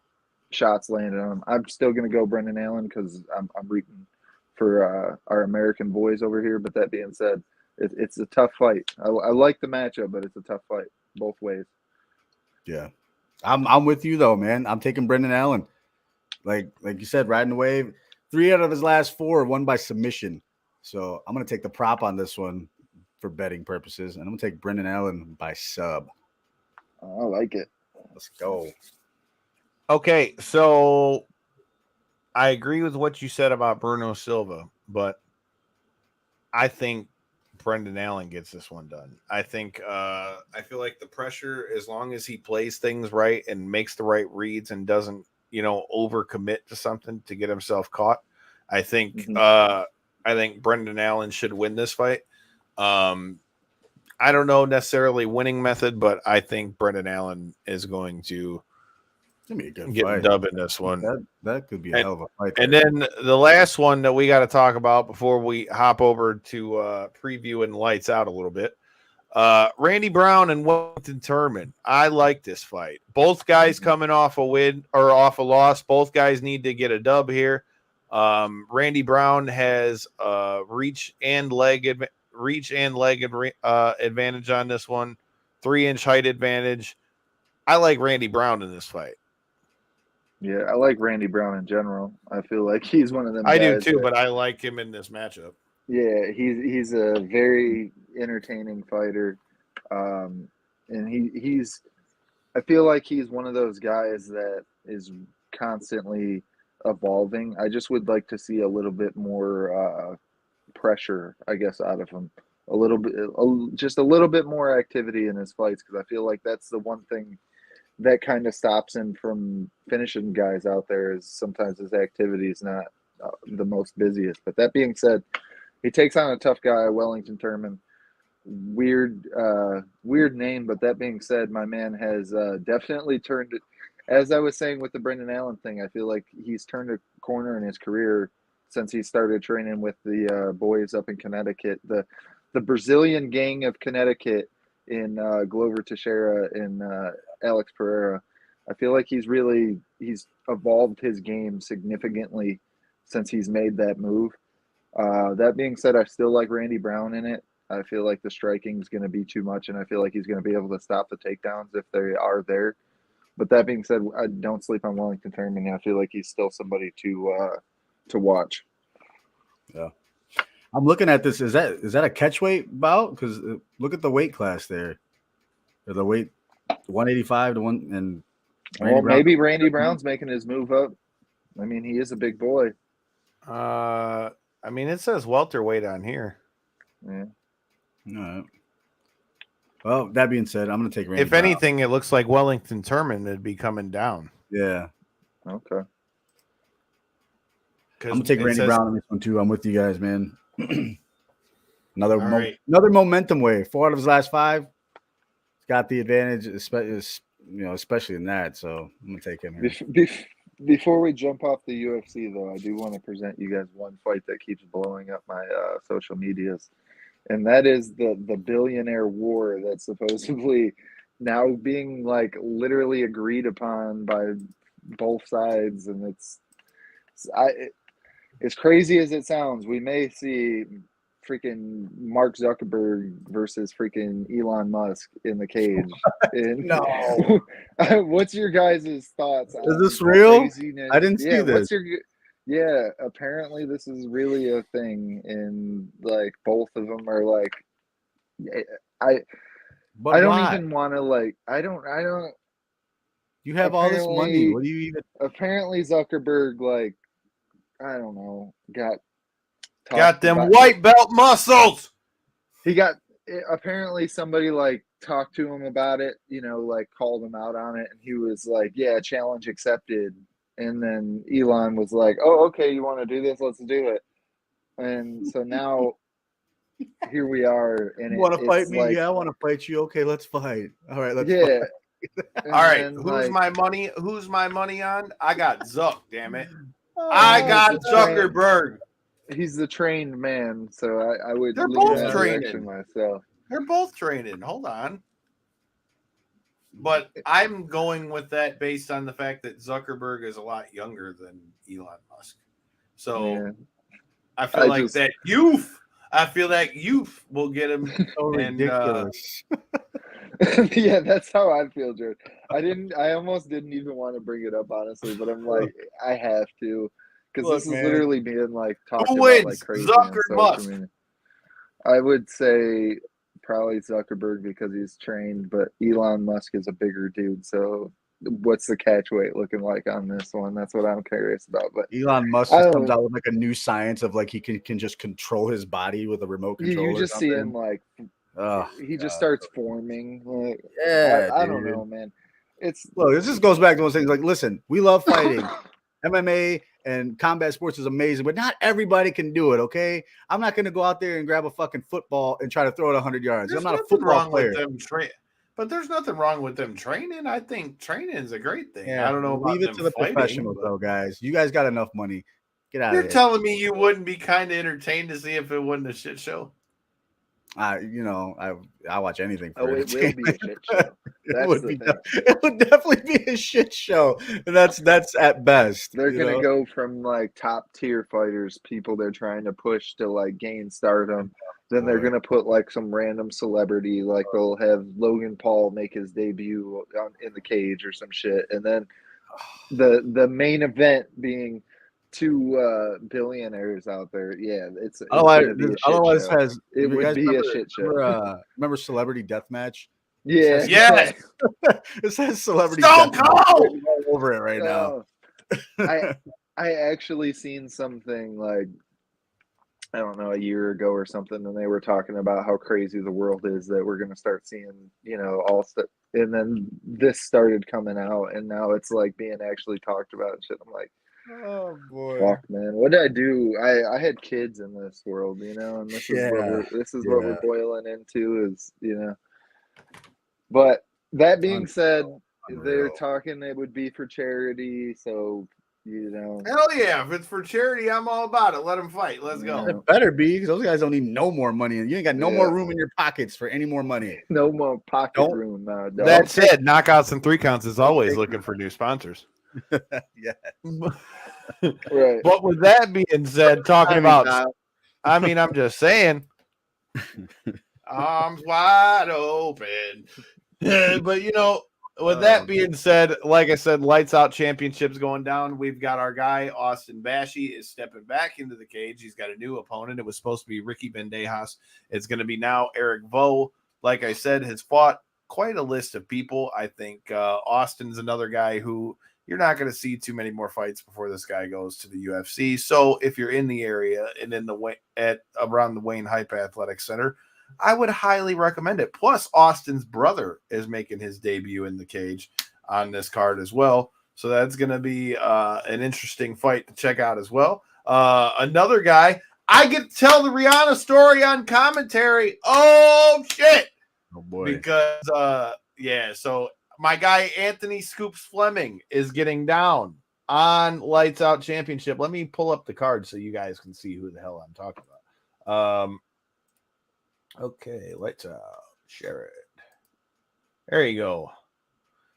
shots landed on him. I'm still going to go Brendan Allen because I'm rooting for our American boys over here. But that being said, it's a tough fight. I like the matchup, but it's a tough fight both ways. Yeah, I'm with you though, man. I'm taking Brendan Allen. Like you said, riding the wave. 3 out of his last 4 won by submission. So I'm gonna take the prop on this one for betting purposes, and I'm gonna take Brendan Allen by sub. I like it. Let's go. Okay, so I agree with what you said about Bruno Silva, but I think Brendan Allen gets this one done. I think I feel like the pressure, as long as he plays things right and makes the right reads and doesn't, overcommit to something to get himself caught, I think I think Brendan Allen should win this fight. I don't know necessarily winning method, but I think Brendan Allen is going to Be a good get fight. a dub in this one. That could be a hell of a fight. And then the last one that we got to talk about before we hop over to preview and lights out a little bit. Randy Brown and Wellington Turman. I like this fight. Both guys coming off a win or off a loss. Both guys need to get a dub here. Randy Brown has reach and leg advantage on this one. 3-inch height advantage. I like Randy Brown in this fight. Yeah, I like Randy Brown in general. I feel like he's one of them. I do guys too, that, but I like him in this matchup. Yeah, he's a very entertaining fighter, and he's. I feel like he's one of those guys that is constantly evolving. I just would like to see a little bit more pressure, I guess, out of him. A little bit, just a little bit more activity in his fights, because I feel like that's the one thing that kind of stops him from finishing guys out there. Is sometimes his activity is not the most busiest. But that being said, he takes on a tough guy, Wellington Turman. Weird name, but that being said, my man has definitely turned it. As I was saying with the Brendan Allen thing, I feel like he's turned a corner in his career since he started training with the boys up in Connecticut. The Brazilian gang of Connecticut in Glover Teixeira and Alex Pereira. I feel like he's evolved his game significantly since he's made that move. That being said, I still like Randy Brown in it. I feel like the striking is going to be too much, and I feel like he's going to be able to stop the takedowns if they are there. But that being said, I don't sleep on Wellington Turman. I feel like he's still somebody to watch. Yeah, I'm looking at this. Is that a catchweight bout? Because look at the weight class there. The weight 185 to 1 and. Maybe Randy Brown's making his move up. I mean, he is a big boy. I mean, it says welterweight on here. Yeah. All right. Well, that being said, I'm going to take Randy. If anything, it looks like Wellington Turman would be coming down. Yeah. Okay. I'm going to take Randy Brown on this one, too. I'm with you guys, man. Another momentum wave. 4 out of his last 5. He's got the advantage, especially in that. So I'm going to take him here. Before we jump off the UFC, though, I do want to present you guys one fight that keeps blowing up my social medias. And that is the billionaire war that's supposedly now being like literally agreed upon by both sides. And it's as crazy as it sounds, we may see freaking Mark Zuckerberg versus freaking Elon Musk in the cage. And No. what's your guys' thoughts on Is this the real? craziness? I didn't see this. Yeah, apparently this is really a thing, and like both of them are like, I But don't why? even want to like, I don't. You have all this money. apparently- What do you even? Apparently Zuckerberg, like, I don't know, got them about- white belt muscles. He got apparently somebody like talked to him about it, like called him out on it, and he was like, "Yeah, challenge accepted." And then Elon was like, "Oh, okay, you want to do this? Let's do it." And so now here we are, and You want to fight it's me? like, Yeah, I want to fight you. Okay, let's fight. All right, let's yeah. fight. And All right, then, who's like, my money? Who's my money on? I got Zuck. Damn it! Oh, I got he's the trained- Zuckerberg. He's the trained man, so I would They're lean both that training. direction myself. They're both training. Hold on. But I'm going with that based on the fact that Zuckerberg is a lot younger than Elon Musk. So Yeah. I feel like that youth. I feel that youth will get him. So And, ridiculous. Yeah, that's how I feel, Jared. I almost didn't even want to bring it up, honestly, but I'm like, I have to, because Look, this is man. literally being like talked Who about wins, like crazy Zuck on or social Musk? media. I would say probably Zuckerberg because he's trained, but Elon Musk is a bigger dude. So what's the catch weight looking like on this one? That's what I'm curious about. But Elon Musk I just don't- comes out with like a new science of like he can just control his body with a remote control. you or just see him something. like Oh, he just God. starts forming. Like, Yeah, I don't dude. know, man. It's Look, this just goes back to those things. Like, listen, we love fighting. MMA and combat sports is amazing, but not everybody can do it. Okay, I'm not going to go out there and grab a fucking football and try to throw it 100 yards. There's I'm not a nothing football wrong player. with them but there's nothing wrong with them training. I think training is a great thing. Yeah, I don't know about leave it them to the fighting, professionals, but- though, guys. You guys got enough money. Get out You're of here. telling me you wouldn't be kind of entertained to see if it wasn't a shit show? I watch anything for it will be a entertainment. shit show. That's would the be thing. it would definitely be a shit show. And that's at best. They're you gonna know? go from like top tier fighters, people they're trying to push to like gain stardom. Then they're Boy. gonna put like some random celebrity, like they'll have Logan Paul make his debut in the cage or some shit, and then the main event being two billionaires out there. Yeah, it's gonna be a shit Otherwise, show. has It you would guys be a shit show. Remember Celebrity Deathmatch? Yeah, Yes. It says Celebrity Stone Deathmatch Cold! all over it right now. I actually seen something like, I don't know, a year ago or something, and they were talking about how crazy the world is that we're going to start seeing, all stuff. And then this started coming out, and now it's like being actually talked about and shit. I'm like, Oh boy. fuck, man, what did I do? I had kids in this world, and this is what we're boiling into is, But that being said, they're talking it would be for charity, so Hell yeah. If it's for charity, I'm all about it. Let them fight. Let's go. It better be, because those guys don't need no more money, and you ain't got no more room in your pockets for any more money. no more pocket Don't- room. Dog. That said, Knockouts and Three Counts is always looking for new sponsors. Yeah. Right. But with that being said, talking about, I'm just saying, arms wide open. But with that being said, like I said, Lights Out Championships going down. We've got our guy Austin Bashy is stepping back into the cage. He's got a new opponent. It was supposed to be Ricky Bandejas. It's going to be now Eric Vo. Like I said, has fought quite a list of people. I think Austin's another guy who you're not going to see too many more fights before this guy goes to the UFC. So if you're in the area and in around the Wayne Hype Athletic Center, I would highly recommend it. Plus, Austin's brother is making his debut in the cage on this card as well. So that's going to be an interesting fight to check out as well. Another guy, I get to tell the Rihanna story on commentary. Oh, shit. Oh boy. Because, so my guy Anthony Scoops Fleming is getting down on Lights Out Championship. Let me pull up the card so you guys can see who the hell I'm talking about. Okay, Lights Out. Share it. There you go.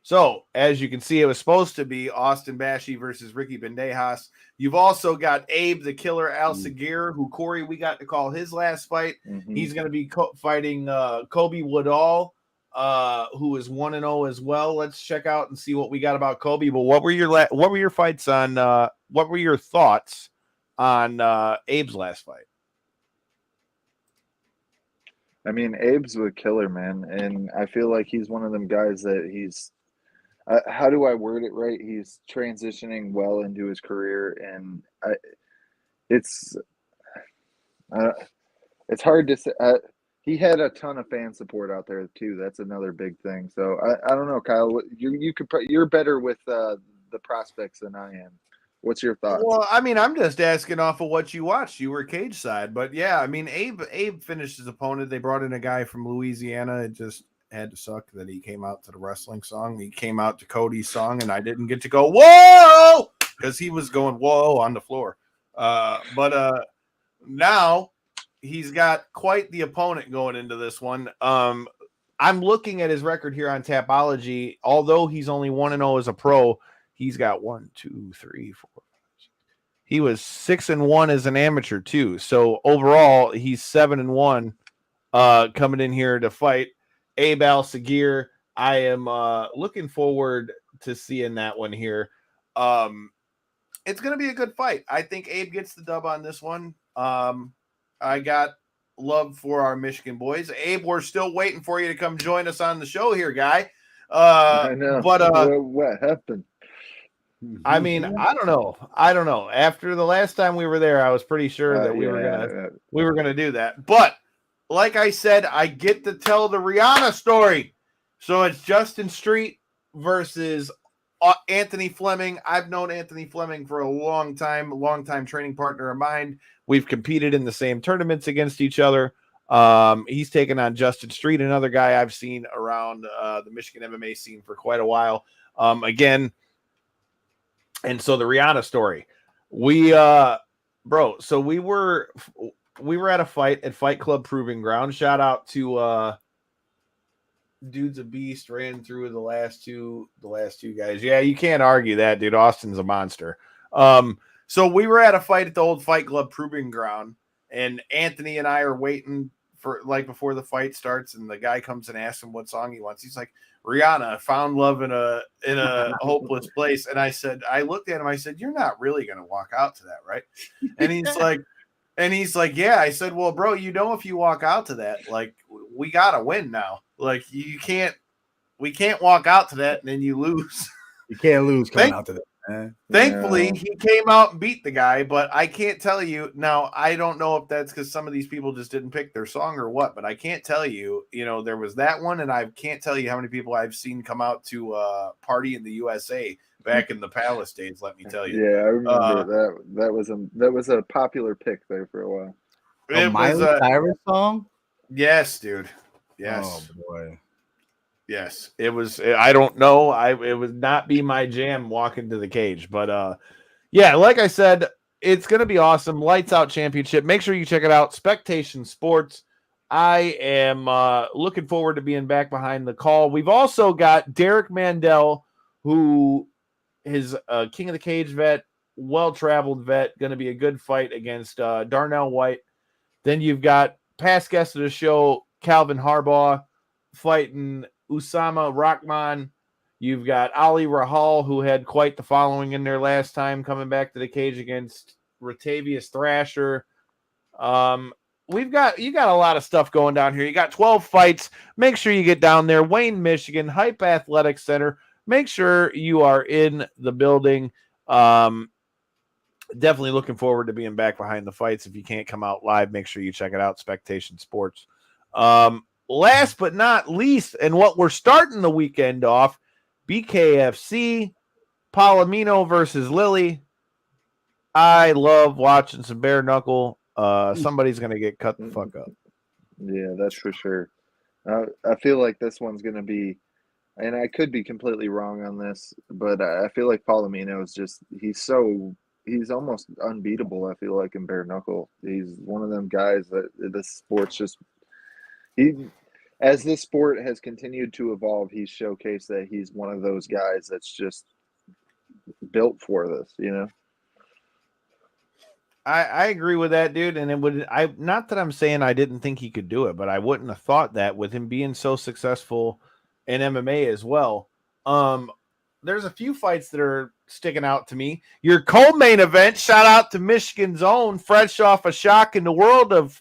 So, as you can see, it was supposed to be Austin Bashi versus Ricky Bandejas. You've also got Abe the Killer Al-Sagir, who, Corey, we got to call his last fight. Mhm. He's going to be fighting Kobe Woodall, who is 1-0 as well. Let's check out and see what we got about Kobe. But what were your fights on? What were your thoughts on Abe's last fight? I mean, Abe's a killer, man, and I feel like he's one of them guys that he's. How do I word it right? He's transitioning well into his career, and it's hard to say. He had a ton of fan support out there too. That's another big thing. So I don't know, Kyle. You're better with the prospects than I am. What's your thoughts? Well, I mean, I'm just asking off of what you watched. You were cage side, but yeah, I mean, Abe finished his opponent. They brought in a guy from Louisiana. It just had to suck that he came out to the wrestling song. He came out to Cody's song, and I didn't get to go whoa because he was going whoa on the floor. But now he's got quite the opponent going into this one. I'm looking at his record here on Tapology. Although he's only 1-0 as a pro, he's got 1, 2, 3, 4. He was 6-1 as an amateur too. So overall, he's 7-1 coming in here to fight Abe Al-Sagir. I am looking forward to seeing that one here. It's going to be a good fight. I think Abe gets the dub on this one. I got love for our Michigan boys. Abe, we're still waiting for you to come join us on the show here, guy. I know. But what happened? I mean, I don't know. After the last time we were there, I was pretty sure that we were gonna do that. But like I said, I get to tell the Rihanna story. So it's Justin Street versus Anthony Fleming. I've known Anthony Fleming for a long time training partner of mine. We've competed in the same tournaments against each other. He's taken on Justin Street, another guy I've seen around the Michigan MMA scene for quite a while. Again. And so the Rihanna story, so we were at a fight at Fight Club Proving Ground. Shout out to Dude's a beast, ran through the last two guys. Yeah, you can't argue that, dude. Austin's a monster. So we were at a fight at the old Fight Club Proving Ground, and Anthony and I are waiting for before the fight starts, and the guy comes and asks him what song he wants. He's like, Rihanna, Found Love in a Hopeless Place. And I looked at him, I said, you're not really gonna walk out to that, right? And he's like, yeah. I said, well, bro, if you walk out to that, like, we gotta win now. Like, we can't walk out to that and then you lose. You can't lose coming out to that. Thankfully, he came out and beat the guy, but I can't tell you now. I don't know if that's because some of these people just didn't pick their song or what, but I can't tell you. There was that one, and I can't tell you how many people I've seen come out to party in the USA back in the Palace days. Let me tell you. Yeah, I remember that was a popular pick there for a while. A Miley Cyrus song? Yes, dude. Yes. Oh boy. Yes, it was. I don't know. It would not be my jam walking to the cage, but yeah, like I said, it's gonna be awesome. Lights Out Championship. Make sure you check it out. Spectation Sports. I am looking forward to being back behind the call. We've also got Derek Mandel, who is a King of the Cage vet, well-traveled vet, going to be a good fight against Darnell White. Then you've got past guest of the show, Calvin Harbaugh, fighting Usama Rahman. You've got Ali Rahal, who had quite the following in there last time, coming back to the cage against Ratavius Thrasher. You got a lot of stuff going down here. You got 12 fights. Make sure you get down there. Wayne, Michigan, Hype Athletic Center. Make sure you are in the building. Definitely looking forward to being back behind the fights. If you can't come out live, make sure you check it out. Spectation Sports. Last but not least, and what we're starting the weekend off, BKFC, Palomino versus Lily. I love watching some bare knuckle. Somebody's going to get cut the fuck up. Yeah, that's for sure. I feel like this one's going to be, and I could be completely wrong on this, but I feel like Palomino is he's almost unbeatable, I feel like, in bare knuckle. He's one of them guys that this sport's just, as this sport has continued to evolve, he's showcased that he's one of those guys that's just built for this, you know? I agree with that, dude. And it would not that I'm saying I didn't think he could do it, but I wouldn't have thought that with him being so successful in MMA as well. There's a few fights that are sticking out to me. Your co-main event, shout out to Michigan's own, fresh off a shock in the world of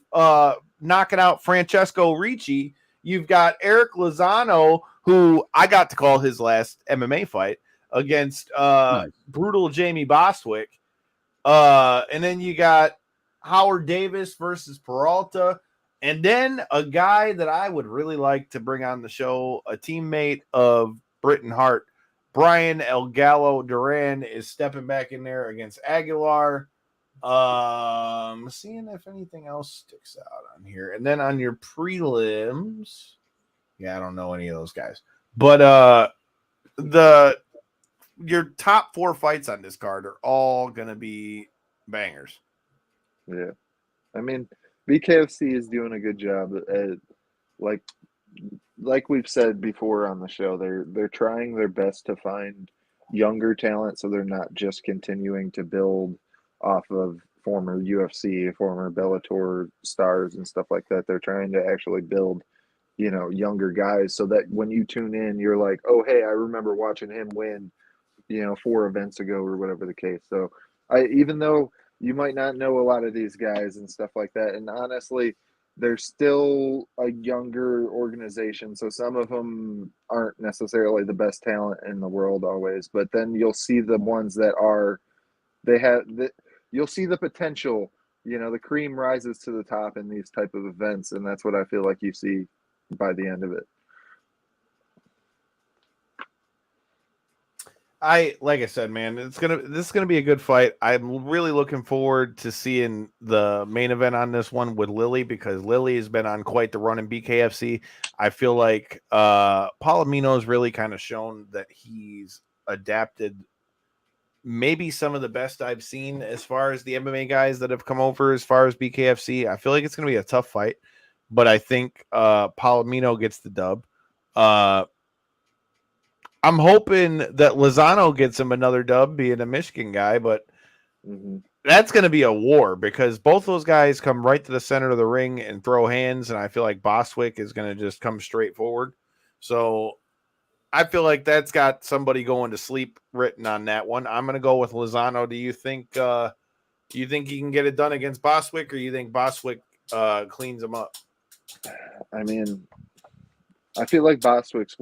knocking out Francesco Ricci. You've got Eric Lozano, who I got to call his last MMA fight against brutal Jamie Bostwick. And then you got Howard Davis versus Peralta. And then a guy that I would really like to bring on the show, a teammate of Britton Hart, Brian El Gallo Duran, is stepping back in there against Aguilar. Seeing if anything else sticks out on here. And then on your prelims, I don't know any of those guys. But your top 4 fights on this card are all gonna be bangers. Yeah, I mean, BKFC is doing a good job at, like we've said before on the show, they're trying their best to find younger talent, so they're not just continuing to build off of former UFC, former Bellator stars and stuff like that. They're trying to actually build, younger guys, so that when you tune in, you're like, oh, hey, I remember watching him win, 4 events ago or whatever the case. So even though you might not know a lot of these guys and stuff like that, and honestly, they're still a younger organization, so some of them aren't necessarily the best talent in the world always, but then you'll see the ones that are, you'll see the potential, the cream rises to the top in these type of events, and that's what I feel like you see by the end of it. Like I said, man, this is gonna be a good fight. I'm really looking forward to seeing the main event on this one with Lily, because Lily has been on quite the run in BKFC. I feel like Palomino's really kind of shown that he's adapted maybe some of the best I've seen as far as the MMA guys that have come over as far as BKFC. I feel like it's gonna be a tough fight, but I think Palomino gets the dub. I'm hoping that Lozano gets him another dub, being a Michigan guy, but that's going to be a war, because both those guys come right to the center of the ring and throw hands, and I feel like Bostwick is going to just come straight forward. So I feel like that's got somebody going to sleep written on that one. I'm going to go with Lozano. Do you think he can get it done against Bostwick, or you think Bostwick cleans him up? I mean, I feel like Bostwick's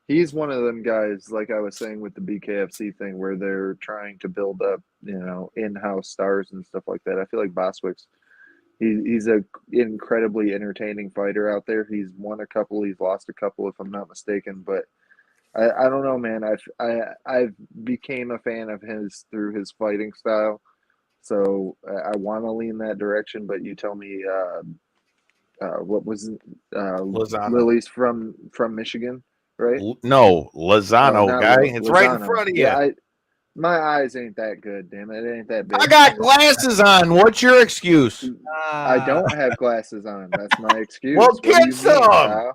He's one of them guys, like I was saying with the BKFC thing, where they're trying to build up, in-house stars and stuff like that. I feel like Bostwick's he's a incredibly entertaining fighter out there. He's won a couple, he's lost a couple, if I'm not mistaken. But I don't know, man. I've became a fan of his through his fighting style, so I want to lean that direction. But you tell me, what was Lily's from Michigan? Right? No, Lozano, guy. It's Lozano. Right in front of you. Yeah, my eyes ain't that good, damn it. It ain't that big. I got glasses on. What's your excuse? I don't have glasses on. That's my excuse. Well, get some.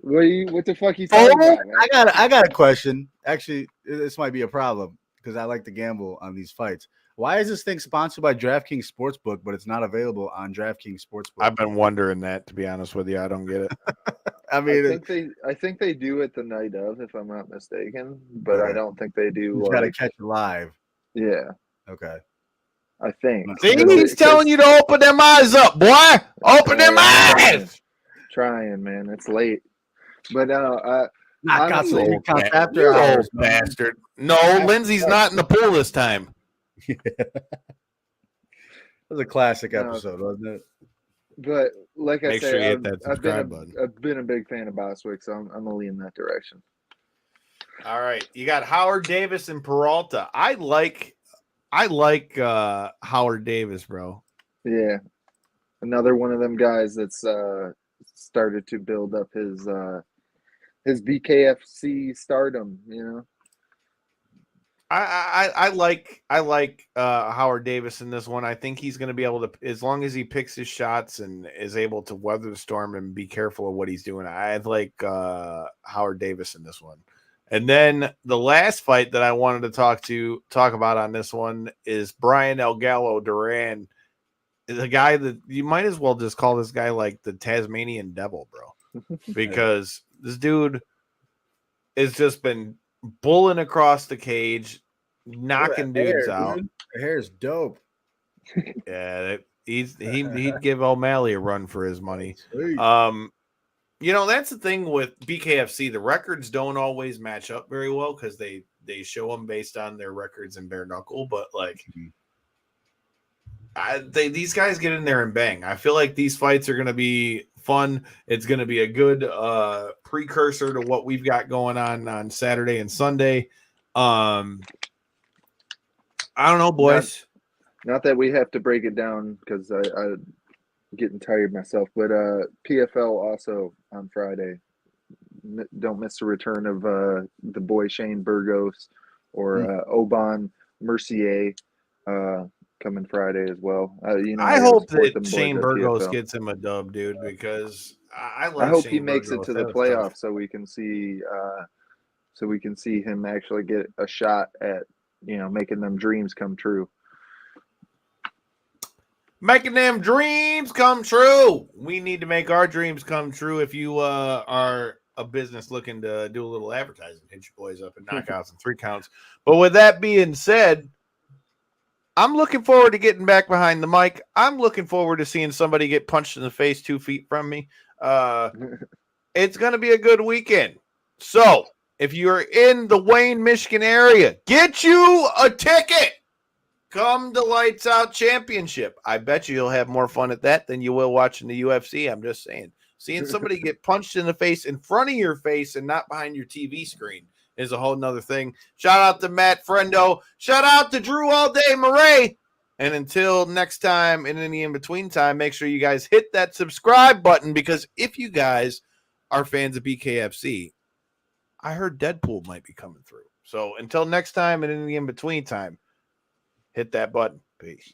What the fuck you talking about, man? I got a question. Actually, this might be a problem, because I like to gamble on these fights. Why is this thing sponsored by DraftKings Sportsbook, but it's not available on DraftKings Sportsbook? I've been wondering that, to be honest with you. I don't get it. I mean, I think they do it the night of, if I'm not mistaken, but I don't think they do. You got to catch it live. Yeah. Okay. I think. See, he's telling you to open them eyes up, boy. Open them eyes. Trying, man. It's late. But knock out some counts after you hours, old bastard. No, Lindsay's not in the pool this time. It was a classic episode, wasn't it? But like I said, sure I've been a big fan of Bostwick, so I'm gonna lean that direction. All right, you got Howard Davis and Peralta. I like Howard Davis, bro. Yeah, another one of them guys that's started to build up his BKFC stardom. I like Howard Davis in this one. I think he's going to be able to, as long as he picks his shots and is able to weather the storm and be careful of what he's doing. I like Howard Davis in this one. And then the last fight that I wanted to talk about on this one is Brian El Gallo Duran, the guy that you might as well just call this guy like the Tasmanian devil, bro, because this dude has just been bulling across the cage, knocking dudes out. Dude. The hair is dope. Yeah, he'd give O'Malley a run for his money. Sweet. That's the thing with BKFC. The records don't always match up very well because they show them based on their records in bare knuckle. But like, these guys get in there and bang. I feel like these fights are going to be fun. It's going to be a good precursor to what we've got going on Saturday and Sunday. I don't know, boys. Not that we have to break it down because I'm getting tired myself, but PFL also on Friday. Don't miss the return of the boy Shane Burgos or Oban Mercier coming Friday as well. I hope that Shane Burgos gets him a dub, dude, because I hope Shane he makes Burgos. it to the playoffs so we can see him actually get a shot at making them dreams come true. Making them dreams come true. We need to make our dreams come true. If you are a business looking to do a little advertising, hit your boys up at Knockouts and 3 Counts. But with that being said, I'm looking forward to getting back behind the mic. I'm looking forward to seeing somebody get punched in the face 2 feet from me. It's going to be a good weekend. So if you're in the Wayne, Michigan area, get you a ticket. Come to Lights Out Championship. I bet you'll have more fun at that than you will watching the UFC. I'm just saying. Seeing somebody get punched in the face in front of your face and not behind your TV screen is a whole nother thing. Shout out to Matt Friendo. Shout out to Drew All Day Murray. And until next time and in the in-between time, make sure you guys hit that subscribe button, because if you guys are fans of BKFC, I heard Deadpool might be coming through. So until next time and in the in-between time, hit that button. Peace.